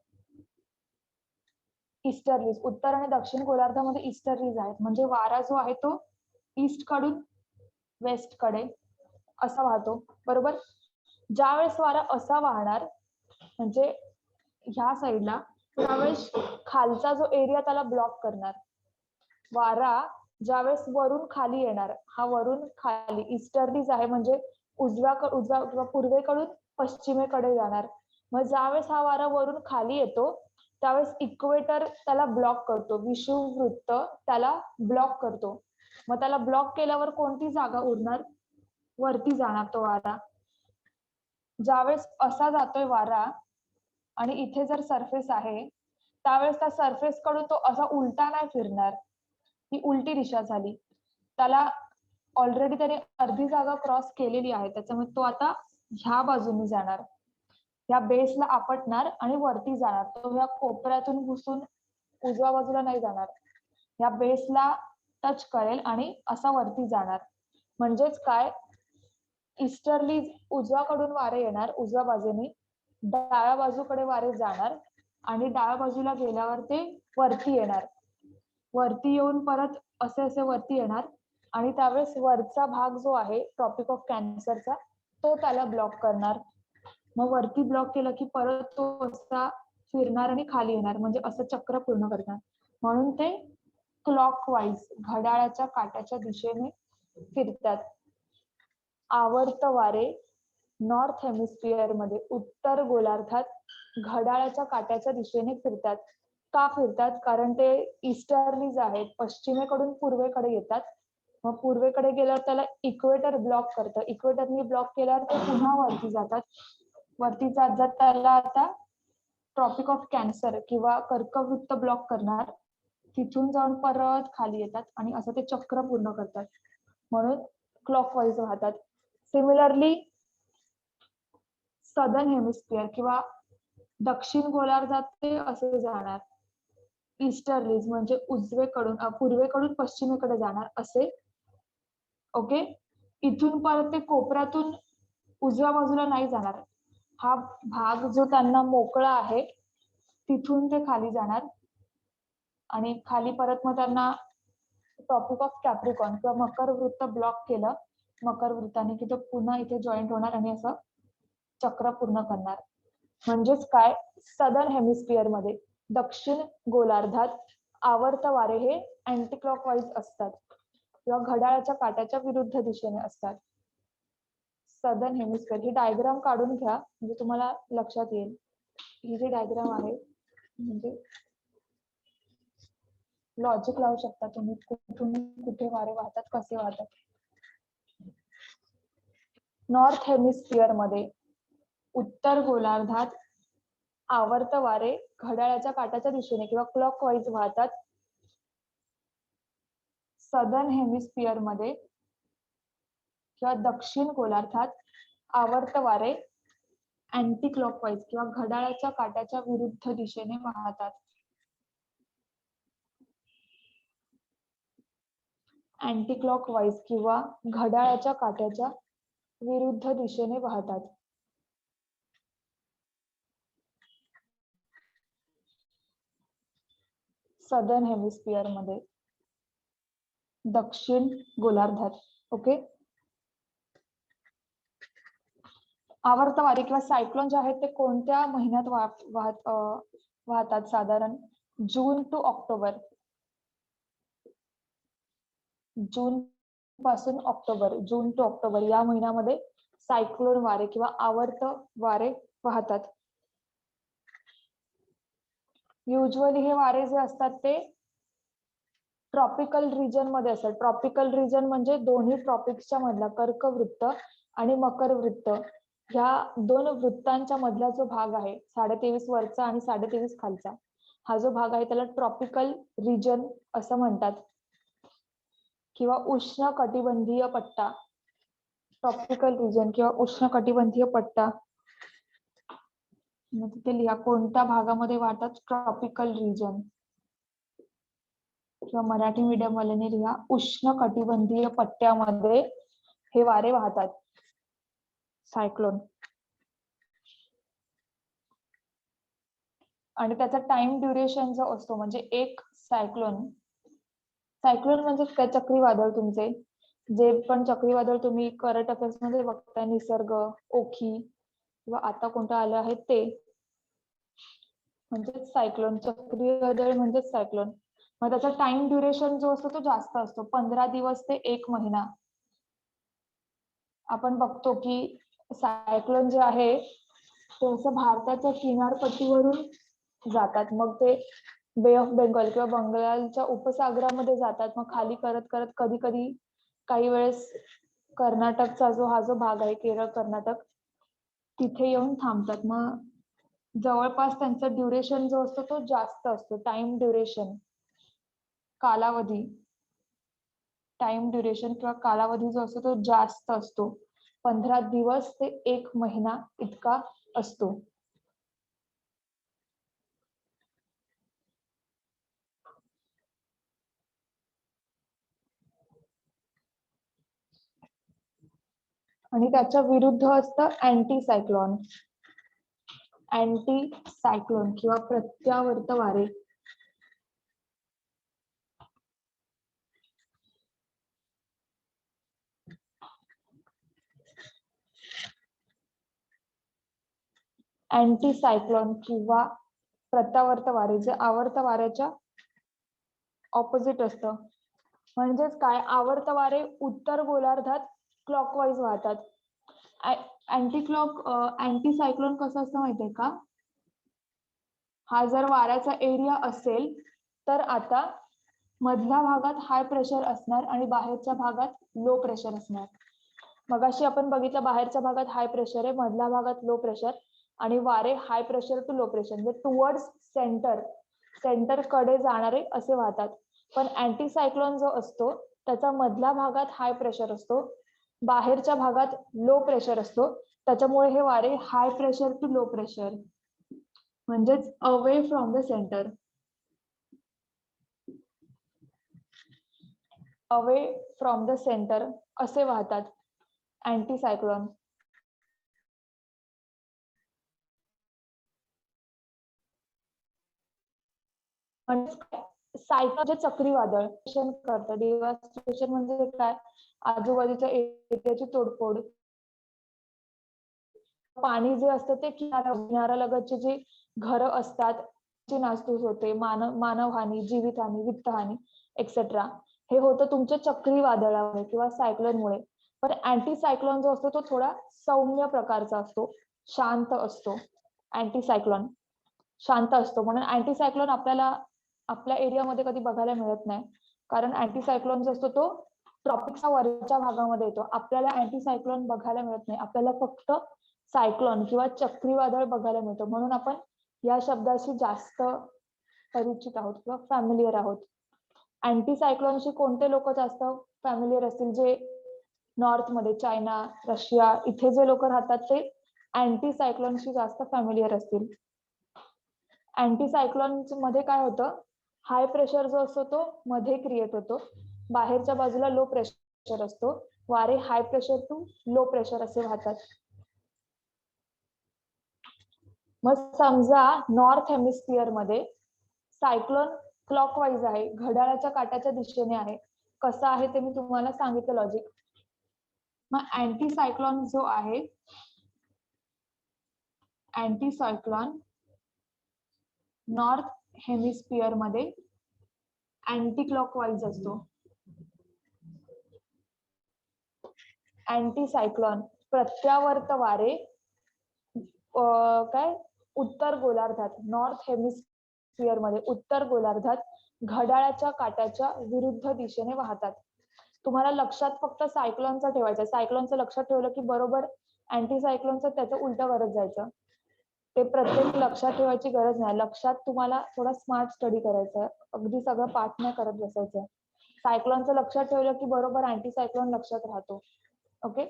ईस्टर्लीज उत्तर आणि दक्षिण गोलार्धामध्ये ईस्टर्लीज आहेत, म्हणजे वारा जो आहे तो ईस्ट कडून वेस्ट कडे असा वाहतो बरोबर. ज्यावेळेस वारा असा वाहणार म्हणजे ह्या साईडला, त्यावेळेस खालचा जो एरिया त्याला ब्लॉक करणार. वारा ज्यावेळेस वरून खाली येणार, हा वरून खाली ईस्टर्लीज आहे म्हणजे उजव्या किंवा पूर्वेकडून पश्चिमेकडे जाणार. मग ज्यावेळेस हा वारा वरून खाली येतो त्यावेळेस इक्वेटर त्याला ब्लॉक करतो, विषुववृत्त त्याला ब्लॉक करतो. मग त्याला ब्लॉक केल्यावर कोणती जागा उरणार, वरती जाणार तो वारा. ज्यावेळेस असा जातोय वारा आणि इथे जर सरफेस आहे त्यावेळेस त्या सरफेस कडून तो असा उलटा नाही फिरणार, ही उलटी दिशा झाली. त्याला ऑलरेडी त्याने अर्धी जागा क्रॉस केलेली आहे, त्याच्यामुळे तो आता ह्या बाजूने जाणार, ह्या बेसला आपटणार आणि वरती जाणार. तो ह्या कोपऱ्यातून घुसून उजव्या बाजूला नाही जाणार, ह्या बेसला टच करेल आणि असा वरती जाणार. म्हणजेच काय, ईस्टर्ली उजव्याकडून वारे येणार उजव्या बाजूने, डाव्या बाजूकडे वारे जाणार आणि डाव्या बाजूला गेल्यावर ते वरती येणार. वरती येऊन परत असे असे वरती येणार आणि त्यावेळेस वरचा भाग जो आहे ट्रॉपिक ऑफ कॅन्सरचा तो त्याला ब्लॉक करणार. मग वरती ब्लॉक केलं की परत तो असा फिरणार आणि खाली येणार, म्हणजे असं चक्र पूर्ण करणार. म्हणून ते क्लॉकवाईज घड्याळाच्या काट्याच्या दिशेने फिरतात. आवर्त वारे नॉर्थ हेमिस्फिअर मध्ये उत्तर गोलार्धात घड्याळाच्या काट्याच्या दिशेने फिरतात. का फिरतात, कारण ते ईस्टर्लीज आहेत, पश्चिमेकडून पूर्वेकडे येतात. मग पूर्वेकडे गेल्यावर त्याला इक्वेटर ब्लॉक करतं, इक्वेटरनी ब्लॉक केल्यावर ते पुन्हा वरती जातात. वरती जात जात त्याला आता ट्रॉपिक ऑफ कॅन्सर किंवा कर्कवृत्त ब्लॉक करणार, तिथून जाऊन परत खाली येतात आणि असं ते चक्र पूर्ण करतात. म्हणून क्लॉकवाईज वाहतात. सिमिलरली सदर्न हेमिस्फिअर किंवा दक्षिण गोलार्धात ते असे जाणार. ईस्टर्लीज म्हणजे उजवेकडून पूर्वेकडून पश्चिमेकडे जाणार असे. ओके, इथून परत ते कोपऱ्यातून उजव्या बाजूला नाही जाणार. हा भाग जो त्यांना मोकळा आहे तिथून ते खाली जाणार आणि खाली परत मग त्यांना टॉपिक ऑफ कॅप्रिकॉन किंवा मकर वृत्त ब्लॉक केलं मकर वृत्ताने की तो पुन्हा इथे जॉईंट होणार आणि असं चक्र पूर्ण करणार. म्हणजेच काय, सदर्न हेमिस्फिअर मध्ये दक्षिण गोलार्धात आवर्त वारे हे अँटी क्लॉकवाईज असतात किंवा घड्याळाच्या काट्याच्या विरुद्ध दिशेने असतात. सदर्न हेमिस्फिअर ही डायग्राम काढून घ्या म्हणजे तुम्हाला लक्षात येईल. ही जी डायग्राम आहे म्हणजे लॉजिक लावू शकता तुम्ही कुठून कुठे वारे वाहतात कसे वाहतात. नॉर्थ हेमिस्फिअर मध्ये उत्तर गोलार्धात आवर्त वारे घड्याळाच्या काट्याच्या दिशेने किंवा क्लॉकवाईज वाहतात. सदर्न हेमिस्फिअर मध्ये किंवा दक्षिण गोलार्धात आवर्त वारे अँटी क्लॉकवाईज किंवा घड्याळाच्या काट्याच्या विरुद्ध दिशेने वाहतात. अँटी क्लॉकवाईज किंवा घड्याळाच्या काट्याच्या विरुद्ध दिशेने वाहतात. सदर्न हेमिस्फिअर मध्ये दक्षिण गोलार्धात. ओके, आवर्त वारे किंवा सायक्लोन जे आहेत ते कोणत्या महिन्यात वाहतात? साधारण जून टू ऑक्टोबर. जून पासून ऑक्टोबर, जून टू ऑक्टोबर या महिन्यामध्ये सायक्लोन वारे किंवा आवर्त वारे वाहतात. युजली हे वारे जे असतात ते ट्रॉपिकल रिजन मध्ये असतात. ट्रॉपिकल रिजन म्हणजे दोन्ही ट्रॉपिक्सच्या मधला कर्कवृत्त आणि मकर वृत्त ह्या दोन वृत्तांच्या मधला जो भाग आहे 23.5 वरचा आणि 23.5 खालचा, हा जो भाग आहे त्याला ट्रॉपिकल रिजन असं म्हणतात किंवा उष्ण कटिबंधीय पट्टा. ट्रॉपिकल रिजन किंवा उष्ण कटिबंधीय पट्टा. मग तिथे लिहा कोणत्या भागामध्ये वाहतात? Tropical region. किंवा मराठी मीडियम वाल्याने लिहा उष्ण कटिबंधीय पट्ट्यामध्ये हे वारे वाहतात. सायक्लोन. आणि त्याचा टाइम ड्युरेशन जो असतो म्हणजे एक सायक्लोन म्हणजे काय? चक्रीवादळ. तुमचे जे पण चक्रीवादळ तुम्ही करंट अफेअर्स मध्ये बघताय, निसर्ग, ओखी किंवा आता कोणतं आलं आहे ते म्हणजे सायक्लोन. चक्रीवादळ म्हणजे सायक्लोन. मग त्याचा टाइम ड्युरेशन जो असतो तो जास्त असतो, 15 दिवस ते 1 महिना. आपण बघतो की सायक्लोन जे आहे ते असं भारताच्या किनारपट्टीवरून जातात, मग ते बे ऑफ बेंगॉल किंवा बंगालच्या उपसागरामध्ये जातात, मग खाली करत करत कधी कधी काही वेळेस कर्नाटकचा हा जो भाग आहे, केरळ कर्नाटक, तिथे येऊन थांबतात. मग जवळपास त्यांचा ड्युरेशन जो असतो तो जास्त असतो. टाइम ड्युरेशन, कालावधी, टाइम ड्युरेशन किंवा कालावधी जो असतो तो जास्त असतो. 15 दिवस ते 1 महिना इतका असतो. आणि त्याच्या विरुद्ध असतं अँटी सायक्लॉन. अँटी सायक्लोन किंवा प्रत्यावर्त वारे. अँटी सायक्लोन किंवा प्रत्यावर्त वारे जे आवर्त वाऱ्याच्या ऑपोजिट असतं. म्हणजेच काय, आवर्त वारे उत्तर गोलार्धात क्लॉकवाईज वाहतात. अँटी सायक्लोन कसं असतं माहितीये का? हा जर वाऱ्याचा एरिया असेल तर आता मधल्या भागात हाय प्रेशर असणार आणि बाहेरच्या भागात लो प्रेशर असणार. मगाशी आपण बघितलं बाहेरच्या भागात हाय प्रेशर आहे, मधल्या भागात लो प्रेशर, आणि वारे high pressure to low pressure म्हणजे टुवर्ड्स सेंटर कडे जाणारे असे वाहतात. पण अँटी सायक्लोन जो असतो त्याचा मधल्या भागात हाय प्रेशर असतो, बाहेरच्या भागात लो प्रेशर असतो. त्याच्यामुळे हे वारे high pressure to low pressure म्हणजेच away from the centre. Away from the centre असे वाहतात अँटी सायक्लोन. सायक्लोन जे चक्रीवादळ करतं. डिव्हास्टेशन म्हणजे काय, आजूबाजूच्या एरियाची तोडफोड, पाणी जे असतं ते किनाऱ्यालगतची जी घरं असतात ची नासधूस होते, मानवहानी, जीवितहानी, वित्तहानी एक्सेट्रा. हे होतं तुमच्या चक्रीवादळामुळे किंवा सायक्लोनमुळे. पण अँटी सायक्लोन जो असतो तो थोडा सौम्य प्रकारचा असतो, शांत असतो. अँटी सायक्लोन शांत असतो, म्हणून अँटी सायक्लोन आपल्याला आपल्या एरियामध्ये कधी बघायला मिळत नाही. कारण अँटी सायक्लोन जो असतो तो ट्रॉपिकच्या वरच्या भागामध्ये येतो. आपल्याला अँटी सायक्लोन बघायला मिळत नाही, आपल्याला फक्त सायक्लोन किंवा चक्रीवादळ बघायला मिळतं. म्हणून आपण या शब्दाशी जास्त परिचित आहोत किंवा फॅमिलियर आहोत. अँटी सायक्लोनशी कोणते लोक जास्त फॅमिलियर असतील, जे नॉर्थ मध्ये चायना, रशिया इथे जे लोक राहतात ते अँटी सायक्लोनशी जास्त फॅमिलियर असतील. अँटी सायक्लोन मध्ये काय होतं, हाय प्रेशर जो असतो तो मध्ये क्रिएट होतो, बाहेरच्या बाजूला लो प्रेशर असतो, वारे high pressure to low pressure असे वाहतात. मग समजा नॉर्थ हेमिस्फिअर मध्ये सायक्लोन क्लॉकवाईज आहे, घड्याळाच्या काट्याच्या दिशेने आहे. कसं आहे ते मी तुम्हाला सांगितलं लॉजिक. मग अँटी सायक्लोन जो आहे, अँटी सायक्लोन नॉर्थ हेमिस्फिअर मध्ये अँटी क्लॉकवाईज असतो. अँटी सायक्लोन प्रत्यावर्त वारे काय उत्तर गोलार्धात, नॉर्थ हेमिस्फिअर मध्ये उत्तर गोलार्धात घड्याळाच्या काट्याच्या विरुद्ध दिशेने वाहतात. तुम्हाला लक्षात फक्त सायक्लोनचं ठेवायचं. सायक्लोनचं लक्षात ठेवलं की बरोबर अँटी सायक्लोनचं त्याचं उलट करत जायचं. ते प्रत्येक लक्षात ठेवायची गरज नाही. लक्षात तुम्हाला थोडा स्मार्ट स्टडी करायचं, अगदी सगळं पाठ नाही करत बसायचं. सायक्लोनचं लक्षात ठेवलं की बरोबर अँटी सायक्लोन लक्षात राहतो. ओके.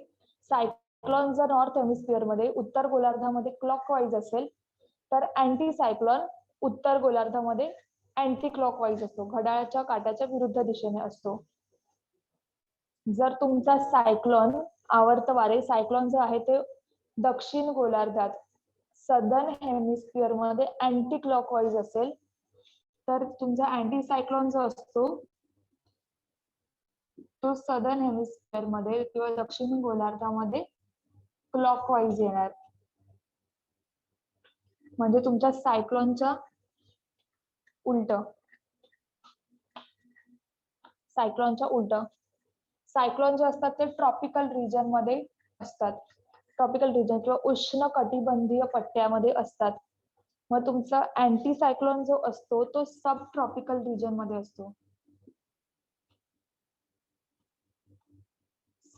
सायक्लोन जर नॉर्थ हेमिस्फिअर मध्ये उत्तर गोलार्धामध्ये क्लॉकवाईज असेल, तर अँटी सायक्लोन उत्तर गोलार्धामध्ये अँटी क्लॉकवाईज असतो, घड्याळाच्या काट्याच्या विरुद्ध दिशेने असतो. जर तुमचा सायक्लोन आवर्त वारे सायक्लोन जो आहे ते दक्षिण गोलार्धात सदर्न हेमिस्फिअर मध्ये अँटी क्लॉकवाईज असेल, तर तुमचा अँटी सायक्लोन जो असतो तो सदर्न हेमिस्फिअर मध्ये किंवा दक्षिण गोलार्धामध्ये क्लॉकवाईज येणार. म्हणजे तुमच्या सायक्लोनच्या उलट, सायक्लोनच्या उलट. सायक्लोन जे असतात ते ट्रॉपिकल रिजन मध्ये असतात, ट्रॉपिकल रिजन किंवा उष्ण कटिबंधीय पट्ट्यामध्ये असतात. मग तुमचा अँटी सायक्लोन जो असतो तो सब ट्रॉपिकल रिजन मध्ये असतो.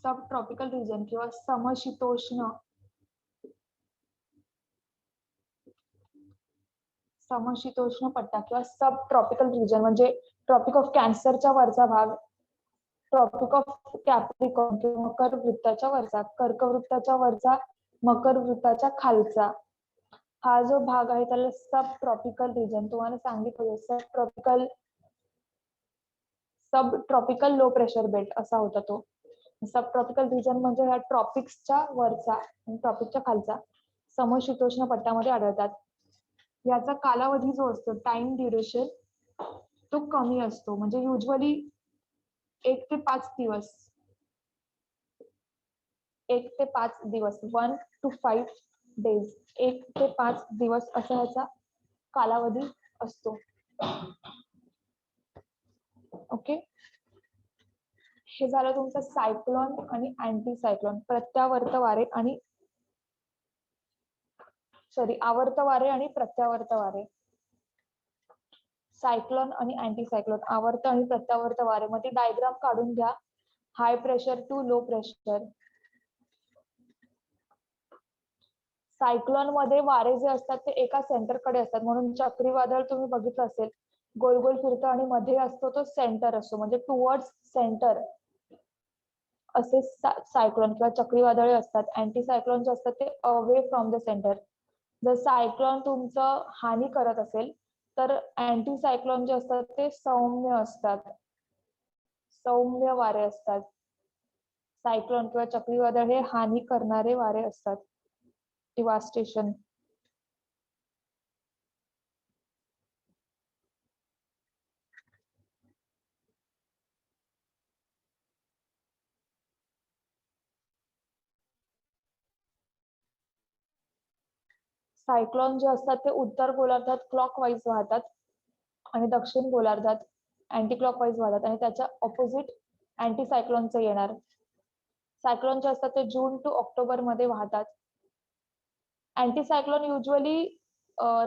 सब ट्रॉपिकल रिजन किंवा समशीतोष्ण, समशीतोष्ण पट्टा किंवा सब ट्रॉपिकल रिजन म्हणजे ट्रॉपिक ऑफ कॅन्सरच्या वरचा भाग, ट्रॉपिक ऑफ कॅप्रिकॉर्न किंवा मकर वृत्ताच्या वरचा, कर्कवृत्ताच्या वरचा, मकर वृत्ताच्या खालचा हा जो भाग आहे त्याला सब ट्रॉपिकल रिजन. तुम्हाला सांगितलं sub tropical low pressure belt असा होता तो. सब ट्रॉपिकल रिजन म्हणजे ह्या ट्रॉपिक्सच्या वरचा आणि ट्रॉपिकच्या खालचा समशीतोष्ण पट्ट्यामध्ये आढळतात. याचा कालावधी जो असतो, टाइम ड्युरेशन, तो कमी असतो. म्हणजे युजली 1 ते 5 दिवस, 1 ते 5 दिवस, 1 to 5 days, 1 ते 5 दिवस असा ह्याचा कालावधी असतो. ओके. हे झालं तुमचं सायक्लोन आणि अँटी सायक्लोन, प्रत्यावर्त वारे आणि आवर्त वारे आणि प्रत्यावर्त वारे. सायक्लोन आणि अँटी सायक्लोन, आवर्त आणि प्रत्यावर्त वारे मध्ये डायग्राम काढून घ्या. High pressure to low pressure. Cyclone मध्ये वारे जे असतात ते एका सेंटरकडे असतात, म्हणून चक्रीवादळ तुम्ही बघितलं असेल गोल गोल फिरतो आणि मध्ये असतो तो सेंटर असतो, म्हणजे टुवर्ड्स सेंटर असे सायक्लोन किंवा चक्रीवादळे असतात. अँटी सायक्लोन जे असतात ते अवे फ्रॉम द सेंटर. जर सायक्लोन तुमचं हानी करत असेल तर अँटी सायक्लोन जे असतात ते सौम्य असतात, सौम्य वारे असतात. सायक्लोन किंवा चक्रीवादळ हे हानी करणारे वारे असतात. डिवास्टेशन. सायक्लोन जे असतात ते उत्तर गोलार्धात क्लॉकवाईज वाहतात आणि दक्षिण गोलार्धात अँटी क्लॉकवाईज वाहतात आणि त्याच्या ऑपोजिट अँटी सायक्लोनचं येणार. सायक्लोन जे असतात ते जून टू ऑक्टोबर मध्ये वाहतात. Anti cyclone usually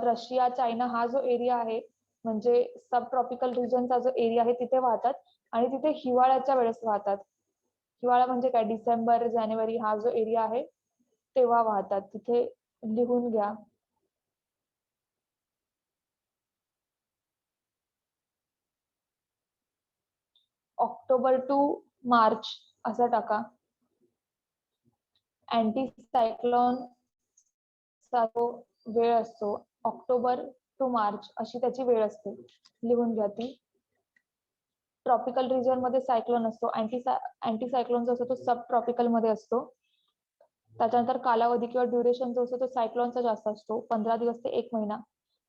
Russia, China हा जो एरिया आहे म्हणजे सब ट्रॉपिकल रिजनचा जो एरिया आहे तिथे वाहतात आणि तिथे हिवाळ्याच्या वेळेस वाहतात. हिवाळा म्हणजे काय, डिसेंबर जानेवारी हा जो एरिया आहे तेव्हा वाहतात. तिथे लिहून घ्या. ऑक्टोबर टू मार्च असं टाका. अँटी सायक्लोन चा जो वेळ असतो ऑक्टोबर टू मार्च अशी त्याची वेळ असते, लिहून घ्या ती. ट्रॉपिकल रिजन मध्ये सायक्लोन असतो, अँटी सायक्लोन जो असतो तो सब ट्रॉपिकल मध्ये असतो. त्याच्यानंतर कालावधी किंवा ड्युरेशन जो असतो तो सायक्लोनचा जास्त असतो, 15 दिवस ते 1 महिना.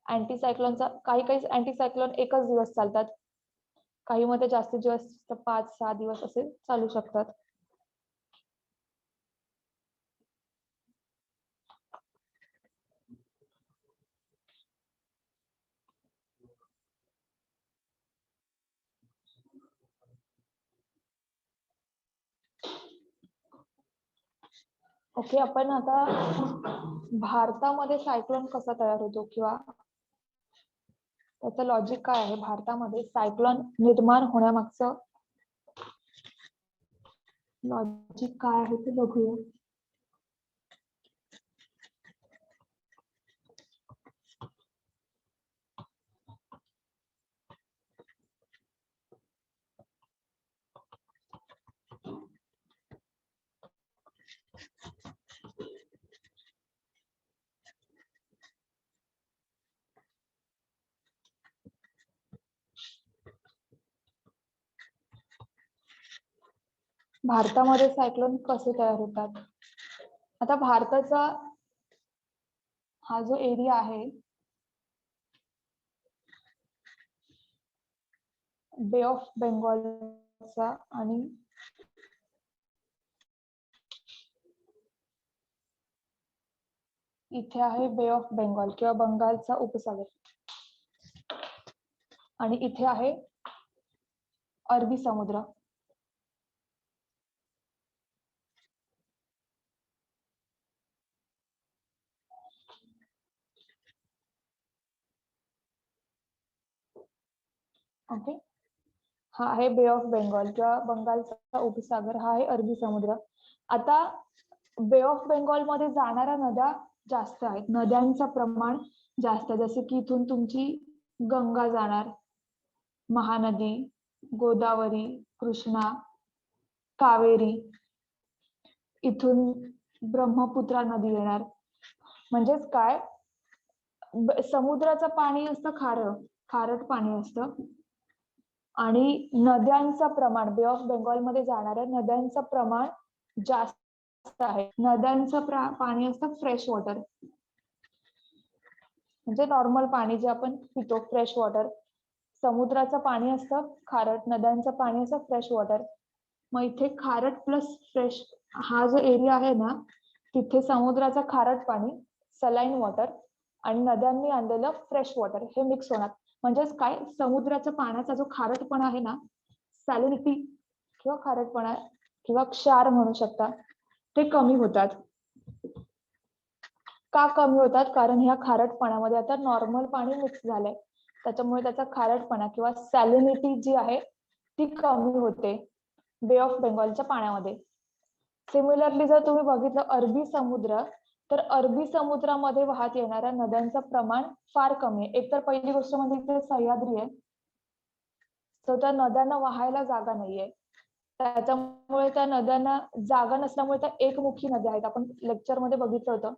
अँटी सायक्लोनचा काही अँटी सायक्लोन एकच दिवस चालतात, काही मध्ये जास्तीत जास्त 5-6 दिवस असे चालू शकतात. ओके, आपण आता भारतामध्ये सायक्लोन कसा तयार होतो किंवा त्याचं लॉजिक काय आहे, भारतामध्ये सायक्लोन निर्माण होण्यामागचं लॉजिक काय आहे ते बघूया. भारतामध्ये सायक्लोन कसे तयार होतात. आता भारताचा हा जो एरिया आहे बे ऑफ बेंगॉलचा आणि इथे आहे बे ऑफ बेंगॉल किंवा बंगालचा उपसागर आणि इथे आहे अरबी समुद्र. ओके, हा आहे बे ऑफ बेंगॉल किंवा बंगालचा उपसागर, हा आहे अरबी समुद्र. आता बे ऑफ बेंगॉल मध्ये जाणाऱ्या नद्या जास्त आहेत, नद्यांचं प्रमाण जास्त, जसे की इथून तुमची गंगा जाणार, महानदी, गोदावरी, कृष्णा, कावेरी, इथून ब्रह्मपुत्रा नदी येणार. म्हणजेच काय, समुद्राचं पाणी असतं खारट पाणी असतं आणि नद्यांचं प्रमाण, बे ऑफ बेंगॉल मध्ये जाणाऱ्या नद्यांचं प्रमाण जास्त आहे. नद्यांचं पाणी असतं फ्रेश वॉटर, म्हणजे नॉर्मल पाणी जे आपण पितो, फ्रेश वॉटर. समुद्राचं पाणी असतं खारट, नद्यांचं पाणी असतं फ्रेश वॉटर. मग इथे खारट प्लस फ्रेश हा जो एरिया आहे ना, तिथे समुद्राचं खारट पाणी, सलाईन वॉटर आणि नद्यांनी आणलेलं फ्रेश वॉटर हे मिक्स होणार. म्हणजेच काय, समुद्राच्या पाण्याचा जो खारटपणा आहे ना, सॅलिनिटी किंवा खारटपणा किंवा क्षार म्हणू शकता, ते कमी होतात. का कमी होतात, कारण ह्या खारटपणामध्ये आता नॉर्मल पाणी मिक्स झालंय, त्याच्यामुळे त्याचा खारटपणा किंवा सॅलिनिटी जी आहे ती कमी होते बे ऑफ बेंगॉलच्या पाण्यामध्ये. सिमिलरली जर तुम्ही बघितलं अरबी समुद्र, तर अरबी समुद्रामध्ये वाहत येणाऱ्या नद्यांचं प्रमाण फार कमी आहे. एकतर पहिली गोष्ट म्हणजे इथे सह्याद्री आहे, तर त्या नद्यांना वाहायला जागा नाहीये, त्याच्यामुळे त्या नद्यांना जागा नसल्यामुळे त्या एकमुखी नद्या आहेत. आपण लेक्चर मध्ये बघितलं होतं,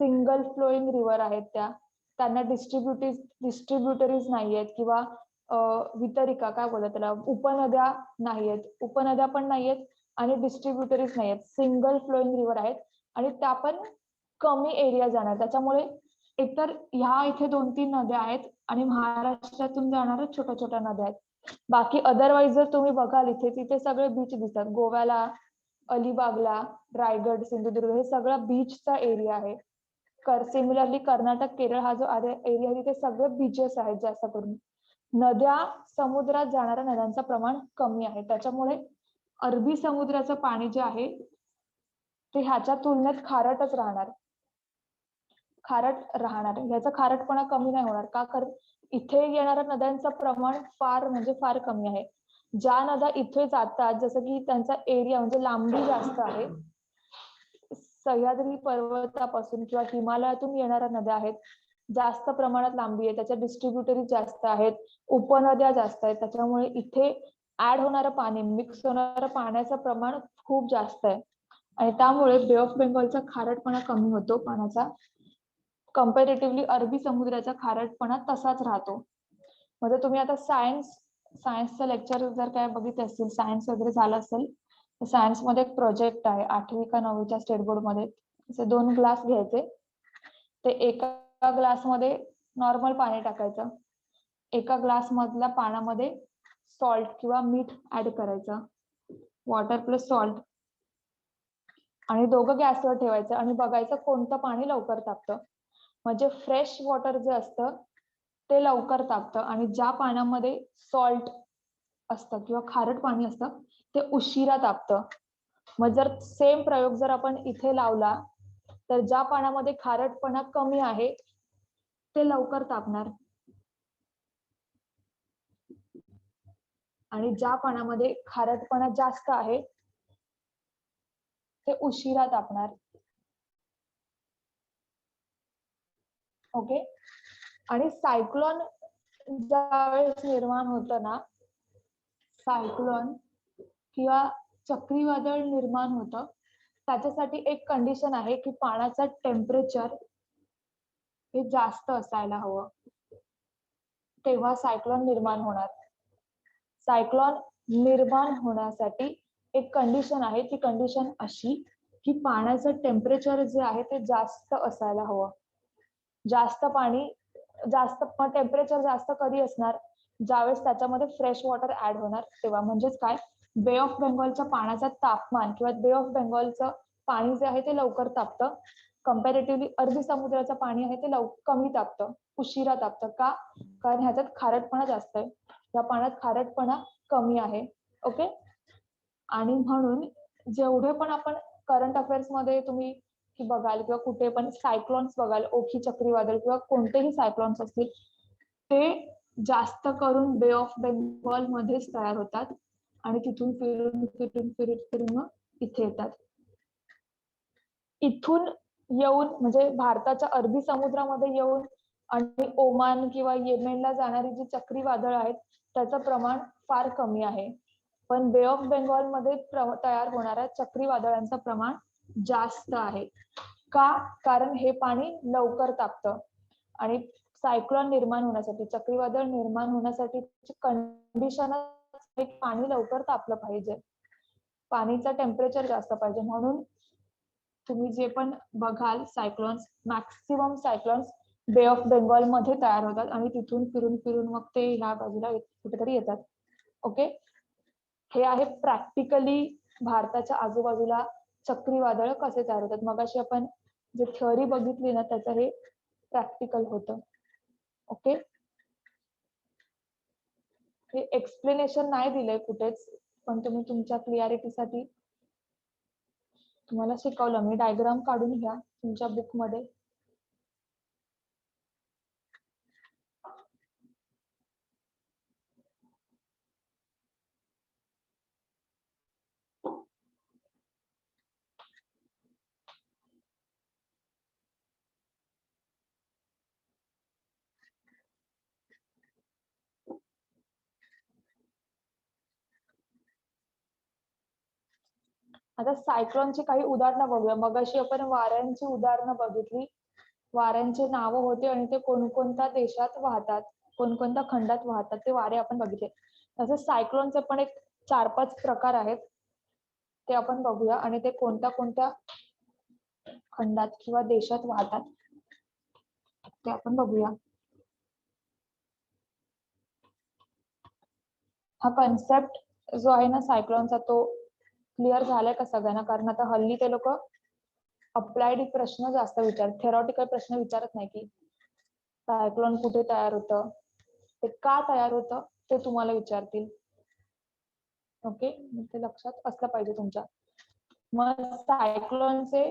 सिंगल फ्लोईंग रिव्हर आहेत त्या, त्यांना डिस्ट्रीब्युटरीज नाही आहेत किंवा वितरिका काय बोलतात त्याला, उपनद्या नाहीयेत, उपनद्या पण नाहीयेत आणि डिस्ट्रीब्युटरीज नाहीयेत, सिंगल फ्लोईंग रिव्हर आहेत आणि त्या पण कमी एरिया जाणार. त्याच्यामुळे एकतर ह्या इथे 2-3 नद्या आहेत आणि महाराष्ट्रातून जाणाऱ्या छोट्या छोट्या नद्या आहेत. बाकी अदरवाईज जर तुम्ही बघाल इथे, तिथे सगळे बीच दिसतात. गोव्याला, अलिबागला, रायगड, सिंधुदुर्ग हे सगळं बीचचा एरिया आहे. सिमिलरली कर्नाटक, केरळ हा जो एरिया तिथे सगळे बीचेस आहेत जास्त करून. नद्या, समुद्रात जाणाऱ्या नद्यांचं प्रमाण कमी आहे. त्याच्यामुळे अरबी समुद्राचं पाणी जे आहे ते ह्याच्या तुलनेत खारटच राहणार, खारट राहणार. ह्याचा खारटपणा कमी नाही होणार का, कारण इथे येणाऱ्या नद्यांचं प्रमाण फार म्हणजे फार कमी आहे. ज्या नद्या इथे जातात, जसं की त्यांचा एरिया म्हणजे लांबी जास्त आहे, सह्याद्री पर्वतापासून किंवा हिमालयातून येणाऱ्या नद्या आहेत, जास्त प्रमाणात लांबी आहे, त्याच्या डिस्ट्रीब्युटरी जास्त आहेत, उपनद्या जास्त आहेत. त्याच्यामुळे इथे ऍड होणारं पाणी, मिक्स होणारं पाण्याचं प्रमाण खूप जास्त आहे आणि त्यामुळे बे ऑफ बेंगॉलचा खारटपणा कमी होतो पाण्याचा. कम्पॅरेटिव्हली अरबी समुद्राचा खारटपणा तसाच राहतो. म्हणजे तुम्ही आता सायन्सचं लेक्चर जर काय बघितलं असेल, सायन्स वगैरे झालं असेल, सायन्स मध्ये एक प्रोजेक्ट आहे 8वी का 9वीच्या स्टेट बोर्ड मध्ये. असे 2 ग्लास घ्यायचे, ते एका ग्लास मध्ये नॉर्मल पाणी टाकायचं, एका ग्लास मधल्या पाण्यामध्ये सॉल्ट किंवा मीठ ऍड करायचं, वॉटर प्लस सॉल्ट, आणि दोघं गॅसवर ठेवायचं आणि बघायचं कोणतं पाणी लवकर तापतं. म्हणजे फ्रेश वॉटर जे असतं ते लवकर तापतं आणि ज्या पाण्यामध्ये सॉल्ट असतं किंवा खारट पाणी असतं ते उशिरा तापतं. मग जर सेम प्रयोग जर आपण इथे लावला तर ज्या पाण्यामध्ये खारटपणा कमी आहे ते लवकर तापणार आणि ज्या पाण्यामध्ये खारटपणा जास्त आहे ते उशिरा तापणार. ओके. आणि सायक्लोन ज्यावेळेस निर्माण होतं ना, सायक्लोन किंवा चक्रीवादळ निर्माण होतं, त्याच्यासाठी एक कंडिशन आहे की पाण्याचं टेम्परेचर हे जास्त असायला हवं, तेव्हा सायक्लोन निर्माण होणार. सायक्लोन निर्माण होण्यासाठी एक कंडिशन आहे, ती कंडिशन अशी की पाण्याचं टेम्परेचर जे आहे ते जास्त असायला हवं. जास्त पाणी, जास्त टेम्परेचर जास्त कधी असणार, ज्यावेळेस त्याच्यामध्ये फ्रेश वॉटर ऍड होणार तेव्हा. म्हणजेच काय, बे ऑफ बेंगॉलच्या पाण्याचं तापमान किंवा बे ऑफ बेंगॉलचं पाणी जे आहे ते लवकर तापतं. कम्पॅरेटिव्हली अरबी समुद्राचं पाणी आहे ते कमी तापतं, उशिरा तापतं. का, कारण ह्याच्यात खारटपणा जास्त आहे, या पाण्यात खारटपणा कमी आहे. ओके. आणि म्हणून जेवढे पण आपण करंट अफेअर्स मध्ये तुम्ही बघाल किंवा कुठे पण सायक्लॉन्स बघाल, ओखी चक्रीवादळ किंवा कोणतेही सायक्लॉन्स असतील, ते जास्त करून बे ऑफ बेंगॉल मध्येच तयार होतात आणि तिथून फिरून फिरून फिरून फिरून मग इथे येतात. इथून येऊन म्हणजे भारताच्या अरबी समुद्रामध्ये येऊन आणि ओमान किंवा येमेनला जाणारी जी चक्रीवादळ आहेत त्याचं प्रमाण फार कमी आहे. पण बे ऑफ बेंगॉल मध्ये तयार होणाऱ्या चक्रीवादळांचं प्रमाण जास्त आहे. का, कारण हे पाणी लवकर तापतं आणि सायक्लोन निर्माण होण्यासाठी, चक्रीवादळ निर्माण होण्यासाठी कंडिशन पाणी लवकर तापलं पाहिजे, पाणीचं टेम्परेचर जास्त पाहिजे. म्हणून तुम्ही जे पण बघाल सायक्लोन्स, मॅक्सिमम सायक्लोन्स बे ऑफ बेंगॉल मध्ये तयार होतात आणि तिथून फिरून फिरून मग ते ह्या बाजूला कुठेतरी येतात. ओके. हे आहे प्रॅक्टिकली भारताच्या आजूबाजूला चक्रीवादळ कसे तयार होतात. मगाशी आपण जे थिअरी बघितली ना त्याचं हे प्रॅक्टिकल होतं. ओके. हे एक्सप्लेनेशन नाही दिलंय कुठेच, पण तुम्ही तुमच्या क्लिअरिटीसाठी तुम्हाला शिकवलं मी. डायग्राम काढून घ्या तुमच्या बुक मध्ये. आता सायक्लोनची काही उदाहरणं बघूया. मगाशी आपण वाऱ्यांची उदाहरणं बघितली, वाऱ्यांचे नावं होते आणि ते कोणकोणत्या देशात वाहतात. कोणकोणत्या खंडात वाहतात ते वारे आपण बघितले. तसेच सायक्लोनचे पण एक 4-5 प्रकार आहेत, ते आपण बघूया आणि ते कोणत्या कोणत्या खंडात किंवा देशात वाहतात ते आपण बघूया. हा कन्सेप्ट जो आहे ना सायक्लोनचा तो क्लिअर झालाय का सगळ्यांना? कारण आता हल्ली ते लोक अप्लाइड प्रश्न जास्त विचारतात, थेरॉटिकल प्रश्न विचारत नाही की सायक्लोन कुठे तयार होतं, ते का तयार होतं ते तुम्हाला विचारतील. ओके, ते लक्षात असलं पाहिजे तुमच्या. मग सायक्लोनचे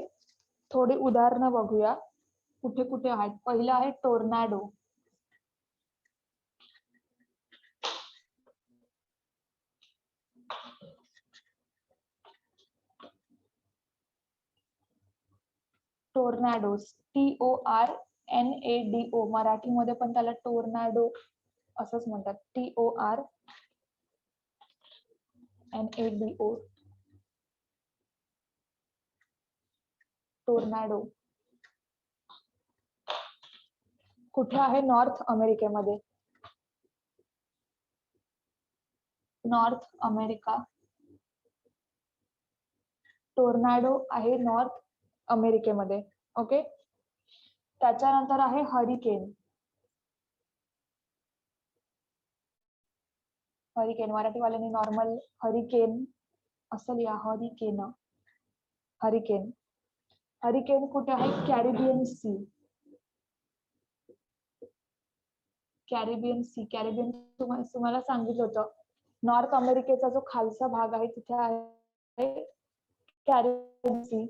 थोडी उदाहरणं बघूया कुठे कुठे आहेत. पहिलं आहे टोर्नाडो. टोर्नाडोज, TORNADO, मराठीमध्ये पण त्याला टोर्नाडो असंच म्हणतात, TORNADO, टोर्नाडो. कुठे आहे? नॉर्थ अमेरिकेमध्ये. नॉर्थ अमेरिका, टोर्नाडो आहे नॉर्थ अमेरिकेमध्ये. ओके, त्याच्यानंतर आहे हरिकेन. हरिकेन मराठीवाल्यांनी नॉर्मल हरिकेन असं लिहा, हरिकेन. हरिकेन, हरिकेन कुठे आहे? Caribbean sea. Caribbean sea, Caribbean तुम्हाला सांगितलं होतं, नॉर्थ अमेरिकेचा जो खालचा भाग आहे तिथे आहे कॅरिबियन सी.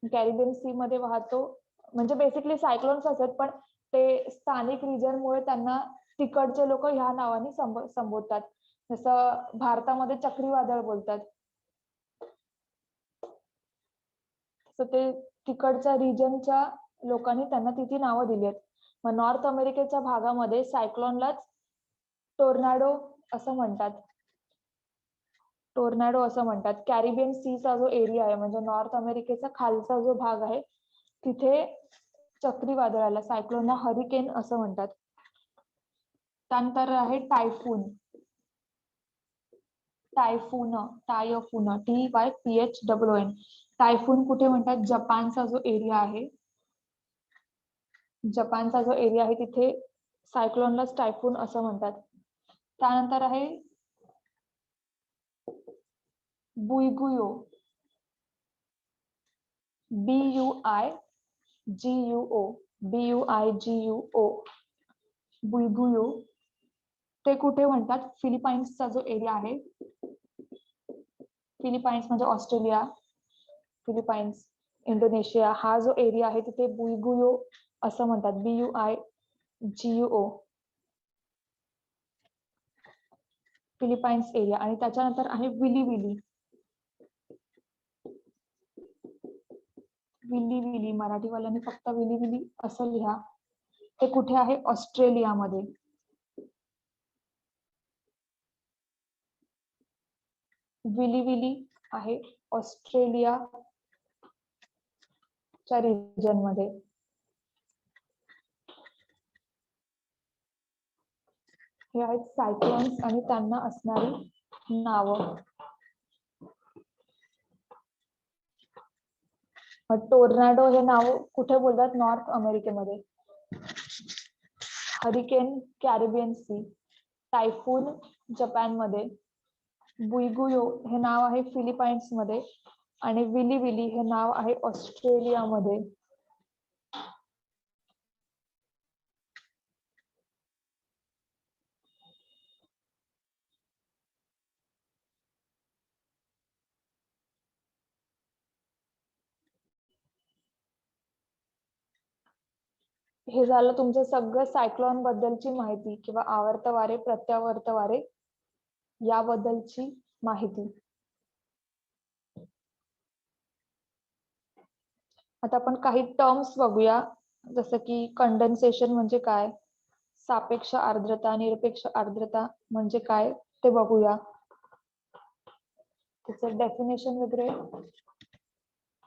कॅरिबियन सी मध्ये वाहतो, म्हणजे बेसिकली सायक्लोन्स असतात पण ते स्थानिक रिजन मुळे त्यांना तिकडचे लोक ह्या नावाने संबोधतात. जसं भारतामध्ये चक्रीवादळ बोलतात, तर ते तिकडच्या रिजनच्या लोकांनी त्यांना तिथे नावं दिली आहेत. मग नॉर्थ अमेरिकेच्या भागामध्ये सायक्लोनलाच टोर्नाडो असं म्हणतात. टोर्नाडो असं म्हणतात. कॅरिबियन सीचा जो एरिया आहे म्हणजे नॉर्थ अमेरिकेचा खालचा जो भाग आहे तिथे चक्रीवादळाला, सायक्लोनला हरिकेन असं म्हणतात. त्यानंतर आहे typhoon. Typhoon, typhoon, TYPHOON. Typhoon कुठे म्हणतात? जपानचा जो एरिया आहे, जपानचा जो एरिया आहे तिथे सायक्लोनलाच टायफून असं म्हणतात. त्यानंतर आहे बुईगुयो, BUIGUO, बुईगुयो. ते कुठे म्हणतात? फिलिपाईन्सचा जो एरिया आहे, फिलिपाईन्स म्हणजे ऑस्ट्रेलिया, फिलिपाईन्स, इंडोनेशिया, हा जो एरिया आहे तिथे बुईगुयो असं म्हणतात, BUIGUO, फिलिपाईन्स एरिया. आणि त्याच्यानंतर आहे विली विली. विली विली, मराठीवाल्यांनी फक्त विली विली असं लिहा. ते कुठे आहे? ऑस्ट्रेलियामध्ये. विली विली आहे ऑस्ट्रेलियाच्या रिजन मध्ये. हे आहेत सायक्लोन्स आणि त्यांना असणारी नावं. टोर्नाडो हे नाव कुठे बोलतात? नॉर्थ अमेरिकेमध्ये. हरिकेन कॅरिबियन सी, टायफून जपानमध्ये, बुईगुयो हे नाव आहे फिलिपाईन्स मध्ये, आणि विली विली हे नाव आहे ऑस्ट्रेलियामध्ये. हे झालं तुमचं सगळं सायक्लोन बद्दलची माहिती किंवा आवर्त वारे, प्रत्यावर्त वारे याबद्दलची माहिती. आता आपण काही टर्म्स बघूया, जसं की कंडेन्सेशन म्हणजे काय, सापेक्ष आर्द्रता, निरपेक्ष आर्द्रता म्हणजे काय ते बघूया. त्याचं डेफिनेशन वगैरे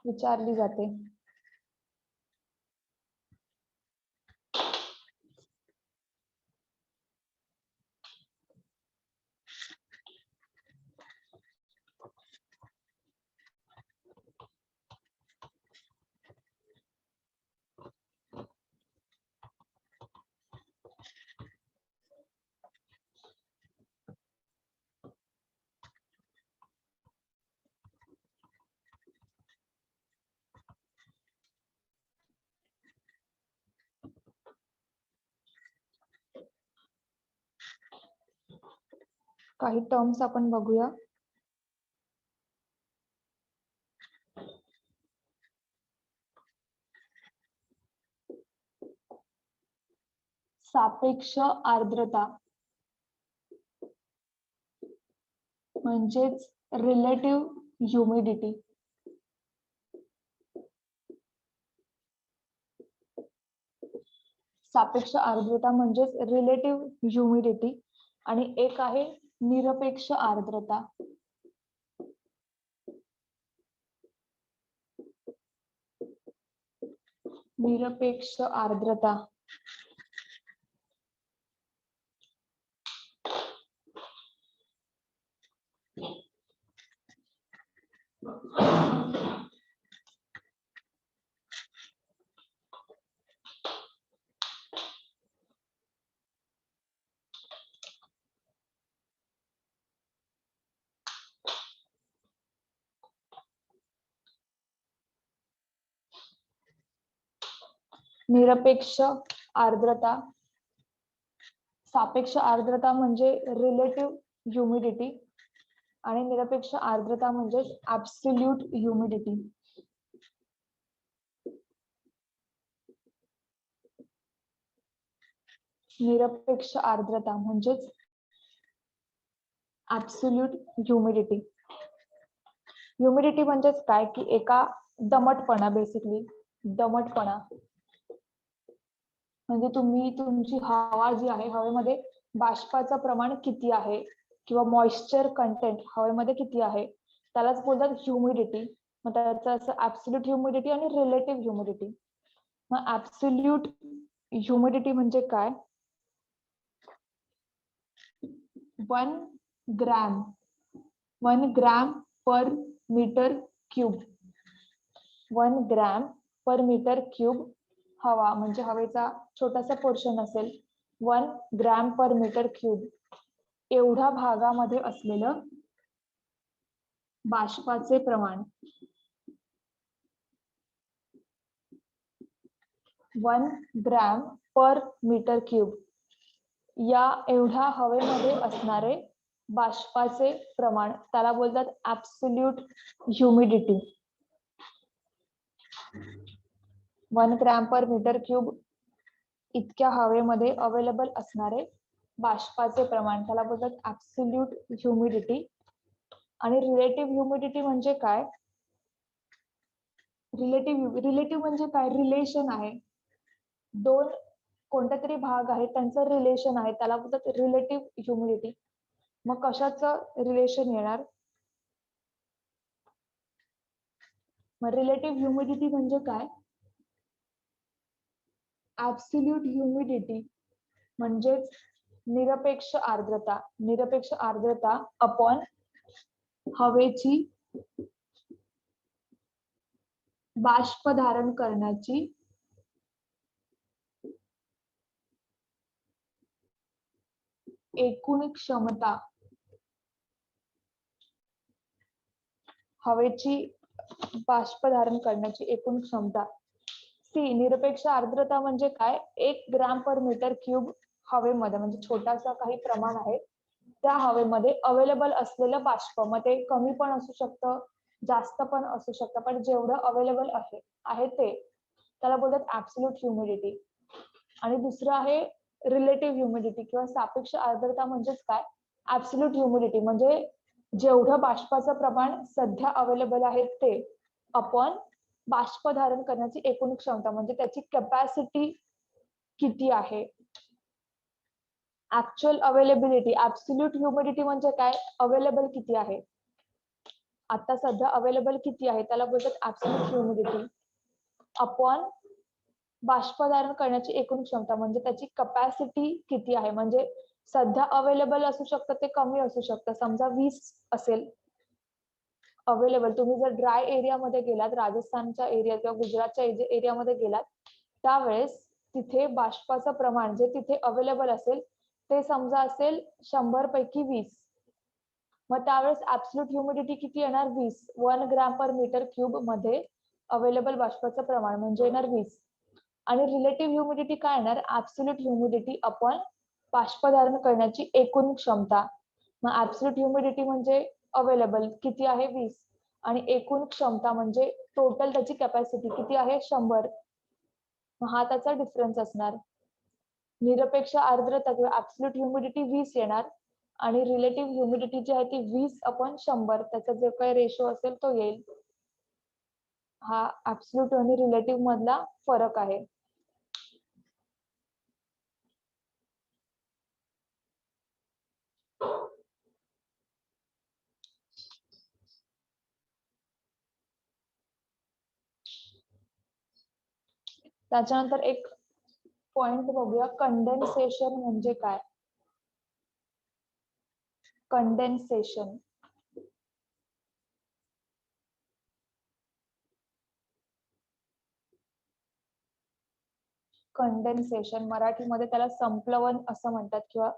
विचारली जाते. काही टर्म्स आपण बघूया. सापेक्ष आर्द्रता म्हणजेच रिलेटिव्ह ह्युमिडिटी. सापेक्ष आर्द्रता म्हणजेच रिलेटिव्ह ह्युमिडिटी आणि एक आहे निरपेक्ष आर्द्रता. निरपेक्ष आर्द्रता निरपेक्ष आर्द्रता. सापेक्ष आर्द्रता म्हणजे रिलेटिव्ह ह्युमिडिटी आणि निरपेक्ष आर्द्रता म्हणजे ऍब्सोल्यूट ह्युमिडिटी. निरपेक्ष आर्द्रता म्हणजेच ऍब्सोल्यूट ह्युमिडिटी. ह्युमिडिटी म्हणजेच काय की एका दमटपणा, बेसिकली दमटपणा म्हणजे तुमची हवा जी आहे, हवेमध्ये बाष्पाचं प्रमाण किती आहे किंवा मॉइश्चर कंटेंट हवेमध्ये किती आहे त्यालाच बोलतात ह्युमिडिटी. मग त्याचं असं ऍब्सोल्यूट ह्युमिडिटी आणि रिलेटिव्ह ह्युमिडिटी. मग ऍब्सोल्यूट ह्युमिडिटी म्हणजे काय? 1 gram per metre cube. 1 gram per metre cube हवा म्हणजे हवेचा छोटासा पोर्शन असेल, 1 ग्रॅम पर मीटर क्यूब एवढ्या भागामध्ये असलेलं बाष्पाचे प्रमाण. 1 ग्रॅम पर मीटर क्यूब या एवढ्या हवेमध्ये असणारे बाष्पाचे प्रमाण त्याला बोलतात absolute humidity. 1 gram per metre cube इतक्या हवेमध्ये अवेलेबल असणारे बाष्पाचे प्रमाण त्याला बोलतात ऍब्सोल्यूट ह्युमिडिटी. आणि रिलेटिव्ह ह्युमिडिटी म्हणजे काय? रिलेटिव्ह म्हणजे काय? रिलेशन आहे. दोन कोणत्या तरी भाग आहेत त्यांचं रिलेशन आहे त्याला बोलतात रिलेटिव्ह ह्युमिडिटी. मग कशाचं रिलेशन येणार? मग रिलेटिव्ह ह्युमिडिटी म्हणजे काय? ऍब्सोल्यूट ह्युमिडिटी म्हणजेच निरपेक्ष आर्द्रता. निरपेक्ष आर्द्रता अपॉन हवेची बाष्प धारण करण्याची एकूण क्षमता. हवेची बाष्प धारण करण्याची एकूण क्षमता. सी निरपेक्ष आर्द्रता म्हणजे काय? 1 ग्रॅम पर मीटर क्यूब हवेमध्ये म्हणजे छोटासा काही प्रमाण आहे त्या हवेमध्ये अवेलेबल असलेलं बाष्प. मग ते कमी पण असू शकतं, जास्त पण असू शकतं, पण जेवढं अवेलेबल आहे ते त्याला बोलतात ऍब्सोल्यूट ह्युमिडिटी. आणि दुसरं आहे रिलेटिव्ह ह्युमिडिटी किंवा सापेक्ष आर्द्रता म्हणजेच काय? ऍब्सोल्यूट ह्युमिडिटी म्हणजे जेवढं बाष्पाचं प्रमाण सध्या अवेलेबल आहे ते अपॉन बाष्प धारण करण्याची एकूण क्षमता म्हणजे त्याची कॅपॅसिटी किती आहे. Actual availability. ऍब्सोल्यूट ह्युमिडिटी म्हणजे काय? अवेलेबल किती आहे, आता सध्या अवेलेबल किती आहे त्याला बोलतात ऍब्सोल्यूट ह्युमिडिटी अपॉन बाष्प धारण करण्याची एकूण क्षमता म्हणजे त्याची कॅपॅसिटी किती आहे. म्हणजे सध्या अवेलेबल असू शकतं, ते कमी असू शकतं. समजा 20 असेल अवेलेबल. तुम्ही जर ड्राय एरियामध्ये गेलात, राजस्थानच्या एरिया किंवा गुजरातच्या एरियामध्ये गेलात त्यावेळेस तिथे बाष्पाचं प्रमाण जे तिथे अवेलेबल असेल ते समजा असेल 100 पैकी 20. मग त्यावेळेस ऍब्सोल्यूट ह्युमिडिटी किती येणार? 20. 1 ग्रॅम पर मीटर क्यूब मध्ये अवेलेबल बाष्पाचं प्रमाण म्हणजे येणार 20. आणि रिलेटिव्ह ह्युमिडिटी काय येणार? ऍब्सोल्यूट ह्युमिडिटी अपॉन बाष्प धारण करण्याची एकूण क्षमता मग ऍब्सोल्यूट ह्युमिडिटी म्हणजे अवेलेबल किती आहे 20, आणि एकूण क्षमता म्हणजे टोटल त्याची कॅपॅसिटी किती आहे 100. हा त्याचा डिफरन्स असणार. निरपेक्ष आर्द्रता किंवा ऍब्सोल्यूट ह्युमिडिटी 20 येणार, आणि रिलेटिव्ह ह्युमिडिटी जी आहे ती 20/100, त्याचा जो काही रेशो असेल तो येईल. हा ऍब्सोल्यूट आणि रिलेटिव्ह मधला फरक आहे. त्याच्यानंतर एक पॉइंट बघूया, कंडेन्सेशन म्हणजे काय. कंडेन्सेशन कंडेन्सेशन मराठीमध्ये त्याला संप्लवन असं म्हणतात, किंवा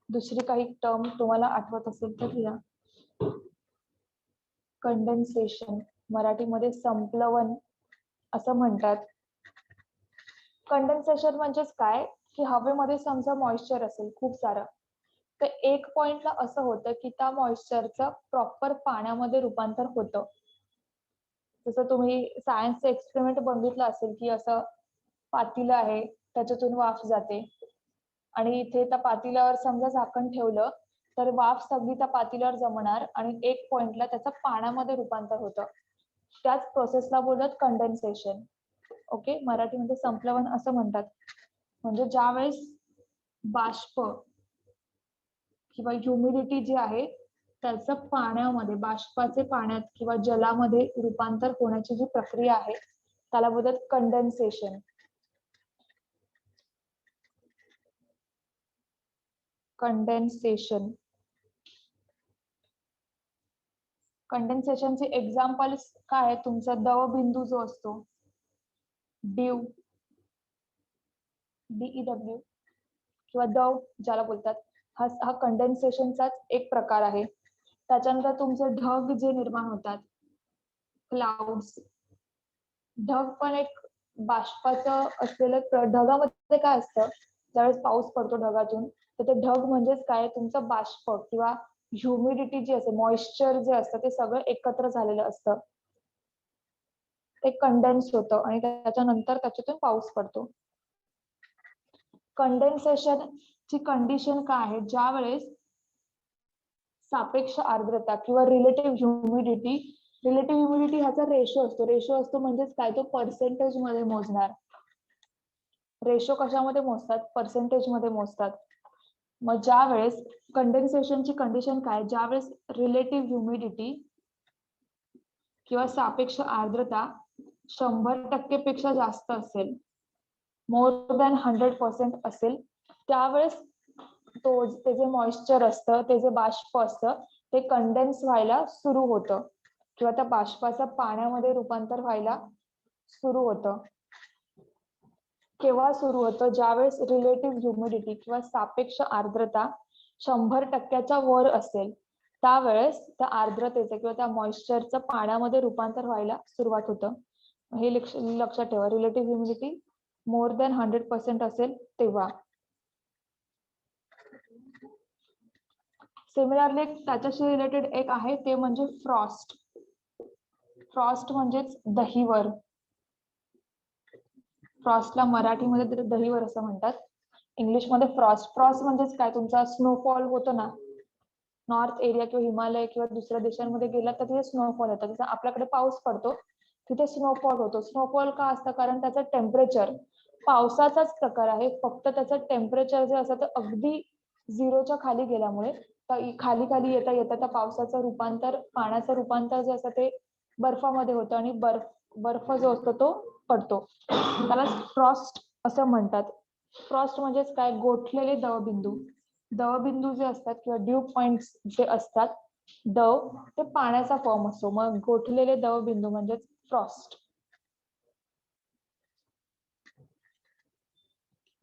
दुसरी काही टर्म तुम्हाला आठवत असेल तर या. कंडेन्सेशन मराठीमध्ये संप्लवन असं म्हणतात. कंडेन्सेशन म्हणजेच काय, की हवेमध्ये समजा मॉइश्चर असेल खूप सारं, तर एक पॉइंटला असं होतं की त्या मॉइश्चरचं प्रॉपर पाण्यामध्ये रूपांतर होतं. जसं तुम्ही सायन्सचं एक्सपेरिमेंट बघितलं असेल की असं पातेलं आहे, त्याच्यातून वाफ जाते, आणि इथे त्या पातेल्यावर समजा झाकण ठेवलं तर वाफ सगळी त्या पातेल्यावर जमणार आणि एक पॉइंटला त्याचं पाण्यामध्ये रूपांतर होतं. त्याच प्रोसेसला बोलतात कंडेन्सेशन. ओके, मराठीमध्ये संप्लवन असं म्हणतात. म्हणजे ज्या वेळेस बाष्प किंवा ह्युमिडिटी जी आहे त्याचं पाण्यामध्ये, बाष्पाचे पाण्यात किंवा जलामध्ये रूपांतर होण्याची जी प्रक्रिया आहे त्याला बोलतात कंडेन्सेशन. कंडेन्सेशन कंडेन्सेशनचे एक्झाम्पल काय आहे, तुमचा दव बिंदू जो असतो, ड्यू, DEW किंवा दव ज्याला बोलतात, हा कंडेन्सेशनचाच एक प्रकार आहे. त्याच्यानंतर तुमचे ढग जे निर्माण होतात, क्लाउड्स, ढग पण एक बाष्पाचं असलेलं. ढगामध्ये काय असतं, ज्यावेळेस पाऊस पडतो ढगातून, तर ते ढग म्हणजेच काय, तुमचं बाष्प किंवा ह्युमिडिटी जी असते, मॉइश्चर जे असतं ते सगळं एकत्र झालेलं असतं, ते कंडेन्स होतं आणि त्याच्यानंतर त्याच्यातून पाऊस पडतो. कंडेन्सेशन ची कंडिशन काय आहे, ज्या वेळेस सापेक्ष आर्द्रता किंवा रिलेटिव्ह ह्युमिडिटी ह्याचा रेशो असतो म्हणजेच काय, तो पर्सेंटेज मध्ये मोजणार. रेशो कशामध्ये मोजतात, पर्सेंटेज मध्ये मोजतात. मग ज्या वेळेस कंडेन्सेशनची कंडिशन काय, ज्या वेळेस रिलेटिव्ह ह्युमिडिटी किंवा सापेक्ष आर्द्रता 100% पेक्षा जास्त असेल, मोर दॅन 100% असेल, त्यावेळेस ते जे मॉइश्चर असतं, ते जे बाष्प असतं, ते कंडेन्स व्हायला सुरू होतं किंवा त्या बाष्पाचं पाण्यामध्ये रूपांतर व्हायला सुरू होतं. केव्हा सुरू होतं, ज्यावेळेस रिलेटिव्ह ह्युमिडिटी किंवा सापेक्ष आर्द्रता 100%च्या वर असेल, त्यावेळेस त्या आर्द्रतेचं किंवा त्या मॉइश्चरचं पाण्यामध्ये रूपांतर व्हायला सुरुवात होतं. हे लक्षात ठेवा, रिलेटिव्ह ह्युमिडिटी मोर दॅन 100% असेल तेव्हा. सिमिलरली त्याच्याशी रिलेटेड एक आहे, ते म्हणजे फ्रॉस्ट. फ्रॉस्ट म्हणजेच दहीवर. फ्रॉस्टला मराठीमध्ये दहीवर असं म्हणतात, इंग्लिशमध्ये फ्रॉस्ट. फ्रॉस्ट म्हणजेच काय, तुमचा स्नोफॉल होतो ना, नॉर्थ एरिया किंवा हिमालय किंवा दुसऱ्या देशांमध्ये गेला तर तिथे स्नोफॉल होतं. जसं आपल्याकडे पाऊस पडतो तिथे स्नोफॉल होतो. स्नोफॉल का असतं, कारण त्याचं टेम्परेचर पावसाचाच प्रकार आहे, फक्त त्याचं टेम्परेचर जे असतं ते अगदी 0च्या खाली गेल्यामुळे खाली खाली येता येता त्या पावसाचं रूपांतर, पाण्याचं रूपांतर जे असतं ते बर्फामध्ये होतं आणि बर्फ जो असतो तो पडतो. त्याला फ्रॉस्ट असं म्हणतात. फ्रॉस्ट म्हणजेच काय, गोठलेले दवबिंदू. दवबिंदू जे असतात किंवा ड्यू पॉइंट्स जे असतात, दव ते पाण्याचा फॉर्म असतो, मग गोठलेले दवबिंदू म्हणजेच फ्रॉस्ट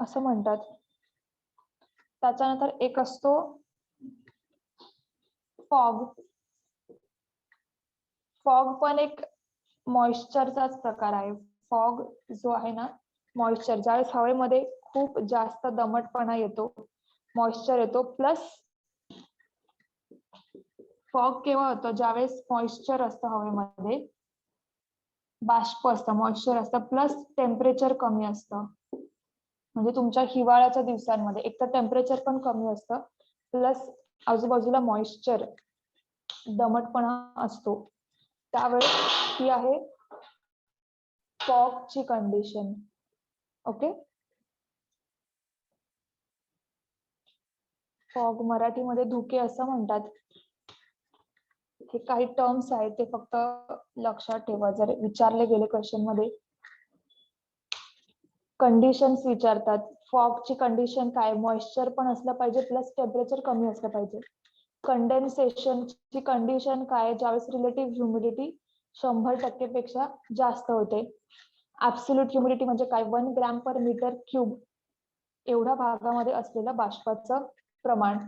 असं म्हणतात. त्याच्यानंतर एक असतो फॉग. फॉग पण एक मॉइश्चरचाच प्रकार आहे. फॉग जो आहे ना, मॉइश्चर, ज्यावेळेस हवेमध्ये खूप जास्त दमटपणा येतो, मॉइश्चर येतो, प्लस फॉग केव्हा होतं? ज्यावेळेस मॉइश्चर असतं हवेमध्ये, बाष्प असतं, मॉइश्चर असतं, प्लस टेम्परेचर कमी असतं. म्हणजे तुमच्या हिवाळ्याच्या दिवसांमध्ये एक तर टेम्परेचर पण कमी असतं, प्लस आजूबाजूला मॉइश्चर, दमटपणा असतो, त्यावेळेस ही आहे फॉगची कंडिशन. ओके, फॉग मराठीमध्ये धुके असं म्हणतात. हे काही टर्म्स आहेत, ते फक्त लक्षात ठेवा. जर विचारले गेले क्वेश्चन मध्ये कंडिशन्स विचारतात, फॉगची कंडिशन काय? मॉइश्चर पण असलं पाहिजे, प्लस टेम्परेचर कमी असलं पाहिजे. कंडेन्सेशनची कंडिशन काय? ज्यावेळेस रिलेटिव्ह ह्युमिडिटी 100% पेक्षा जास्त होते. ऍब्सोल्यूट ह्युमिडिटी म्हणजे काय? 1 ग्रॅम पर मीटर क्यूब एवढ्या भागामध्ये असलेलं बाष्पाचं प्रमाण,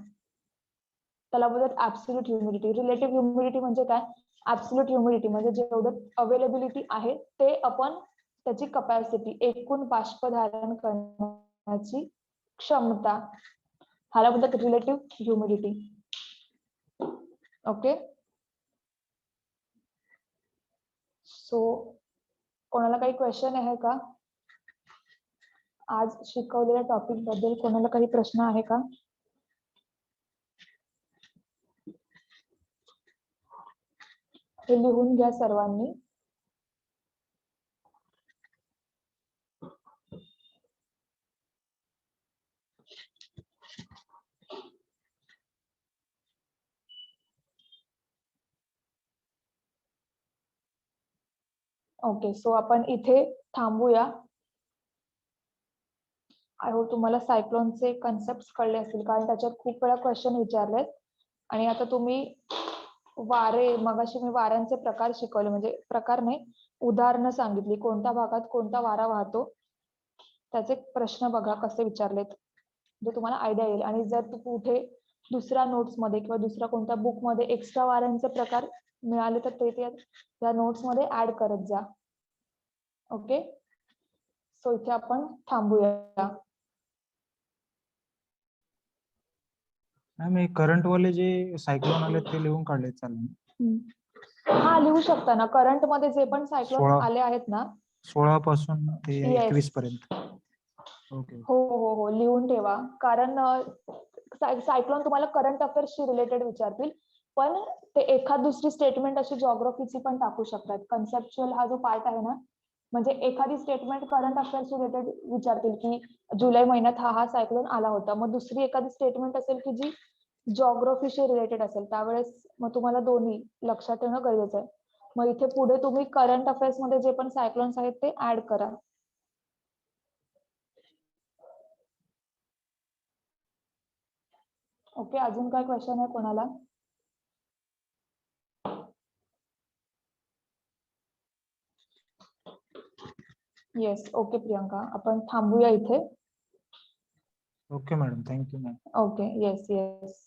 त्याला बोलतात ऍब्सोल्यूट ह्युमिडिटी. रिलेटिव्ह ह्युमिडिटी म्हणजे काय? ऍब्सोल्यूट ह्युमिडिटी म्हणजे जेवढं अवेलेबिलिटी आहे ते आपण त्याची कपॅसिटी, एकूण बाष्प धारण करण्याची क्षमता, ह्याला बोलतात रिलेटिव्ह ह्युमिडिटी. ओके, सो कोणाला काही क्वेश्चन आहे का? आज शिकवलेल्या टॉपिक बद्दल कोणाला काही प्रश्न आहे का? हे लिहून घ्या सर्वांनी. ओके, सो आपण इथे थांबूया. आय होप तुम्हाला सायक्लोनचे कन्सेप्ट कळले असतील, कारण त्याच्यात खूप वेळा क्वेश्चन विचारलेत. आणि आता तुम्ही वारे, मगाशी मी वाऱ्यांचे प्रकार शिकवले, म्हणजे प्रकार नाही, उदाहरणं सांगितली, कोणत्या भागात कोणता वारा वाहतो, त्याचे प्रश्न बघा कसे विचारलेत, म्हणजे तुम्हाला आयडिया येईल. आणि जर तू कुठे दुसऱ्या नोट्स मध्ये किंवा दुसऱ्या कोणत्या बुक मध्ये एक्स्ट्रा वाऱ्यांचे प्रकार मिळाले तर ते त्या नोट्स मध्ये ऍड करत जा. ओके, सो इथे आपण थांबूया. मॅम करंट वाले जे सायक्लोन आले ते लिहून काढले चालेल? हा, लिहू शकता ना. करंट मध्ये जे पण सायक्लोन आले आहेत ना, 16 पासून ते Yes. 21 पर्यंत. ओके, हो हो हो, लिहून ठेवा. कारण सायक्लोन तुम्हाला करंट अफेअर्सशी रिलेटेड विचारतील, पण ते एखाद दुसरी स्टेटमेंट अशी जॉग्राफीची पण टाकू शकतात. कन्सेप्च्युअल हा जो पार्ट आहे ना, म्हणजे एखादी स्टेटमेंट करंट अफेअर्स रिलेटेड विचारतील की जुलै महिन्यात हा सायक्लोन आला होता, मग दुसरी एखादी स्टेटमेंट असेल की जी जॉग्राफीशी रिलेटेड असेल, त्यावेळेस मग तुम्हाला दोन्ही लक्षात ठेवणं गरजेचं आहे. मग इथे पुढे तुम्ही करंट अफेअर्स मध्ये जे पण सायक्लोन्स आहेत ते ऍड करा. ओके, अजून काय क्वेश्चन आहे कोणाला? येस, ओके प्रियंका, आपण थांबूया इथे. Okay madam, thank you ma'am. Okay, yes yes.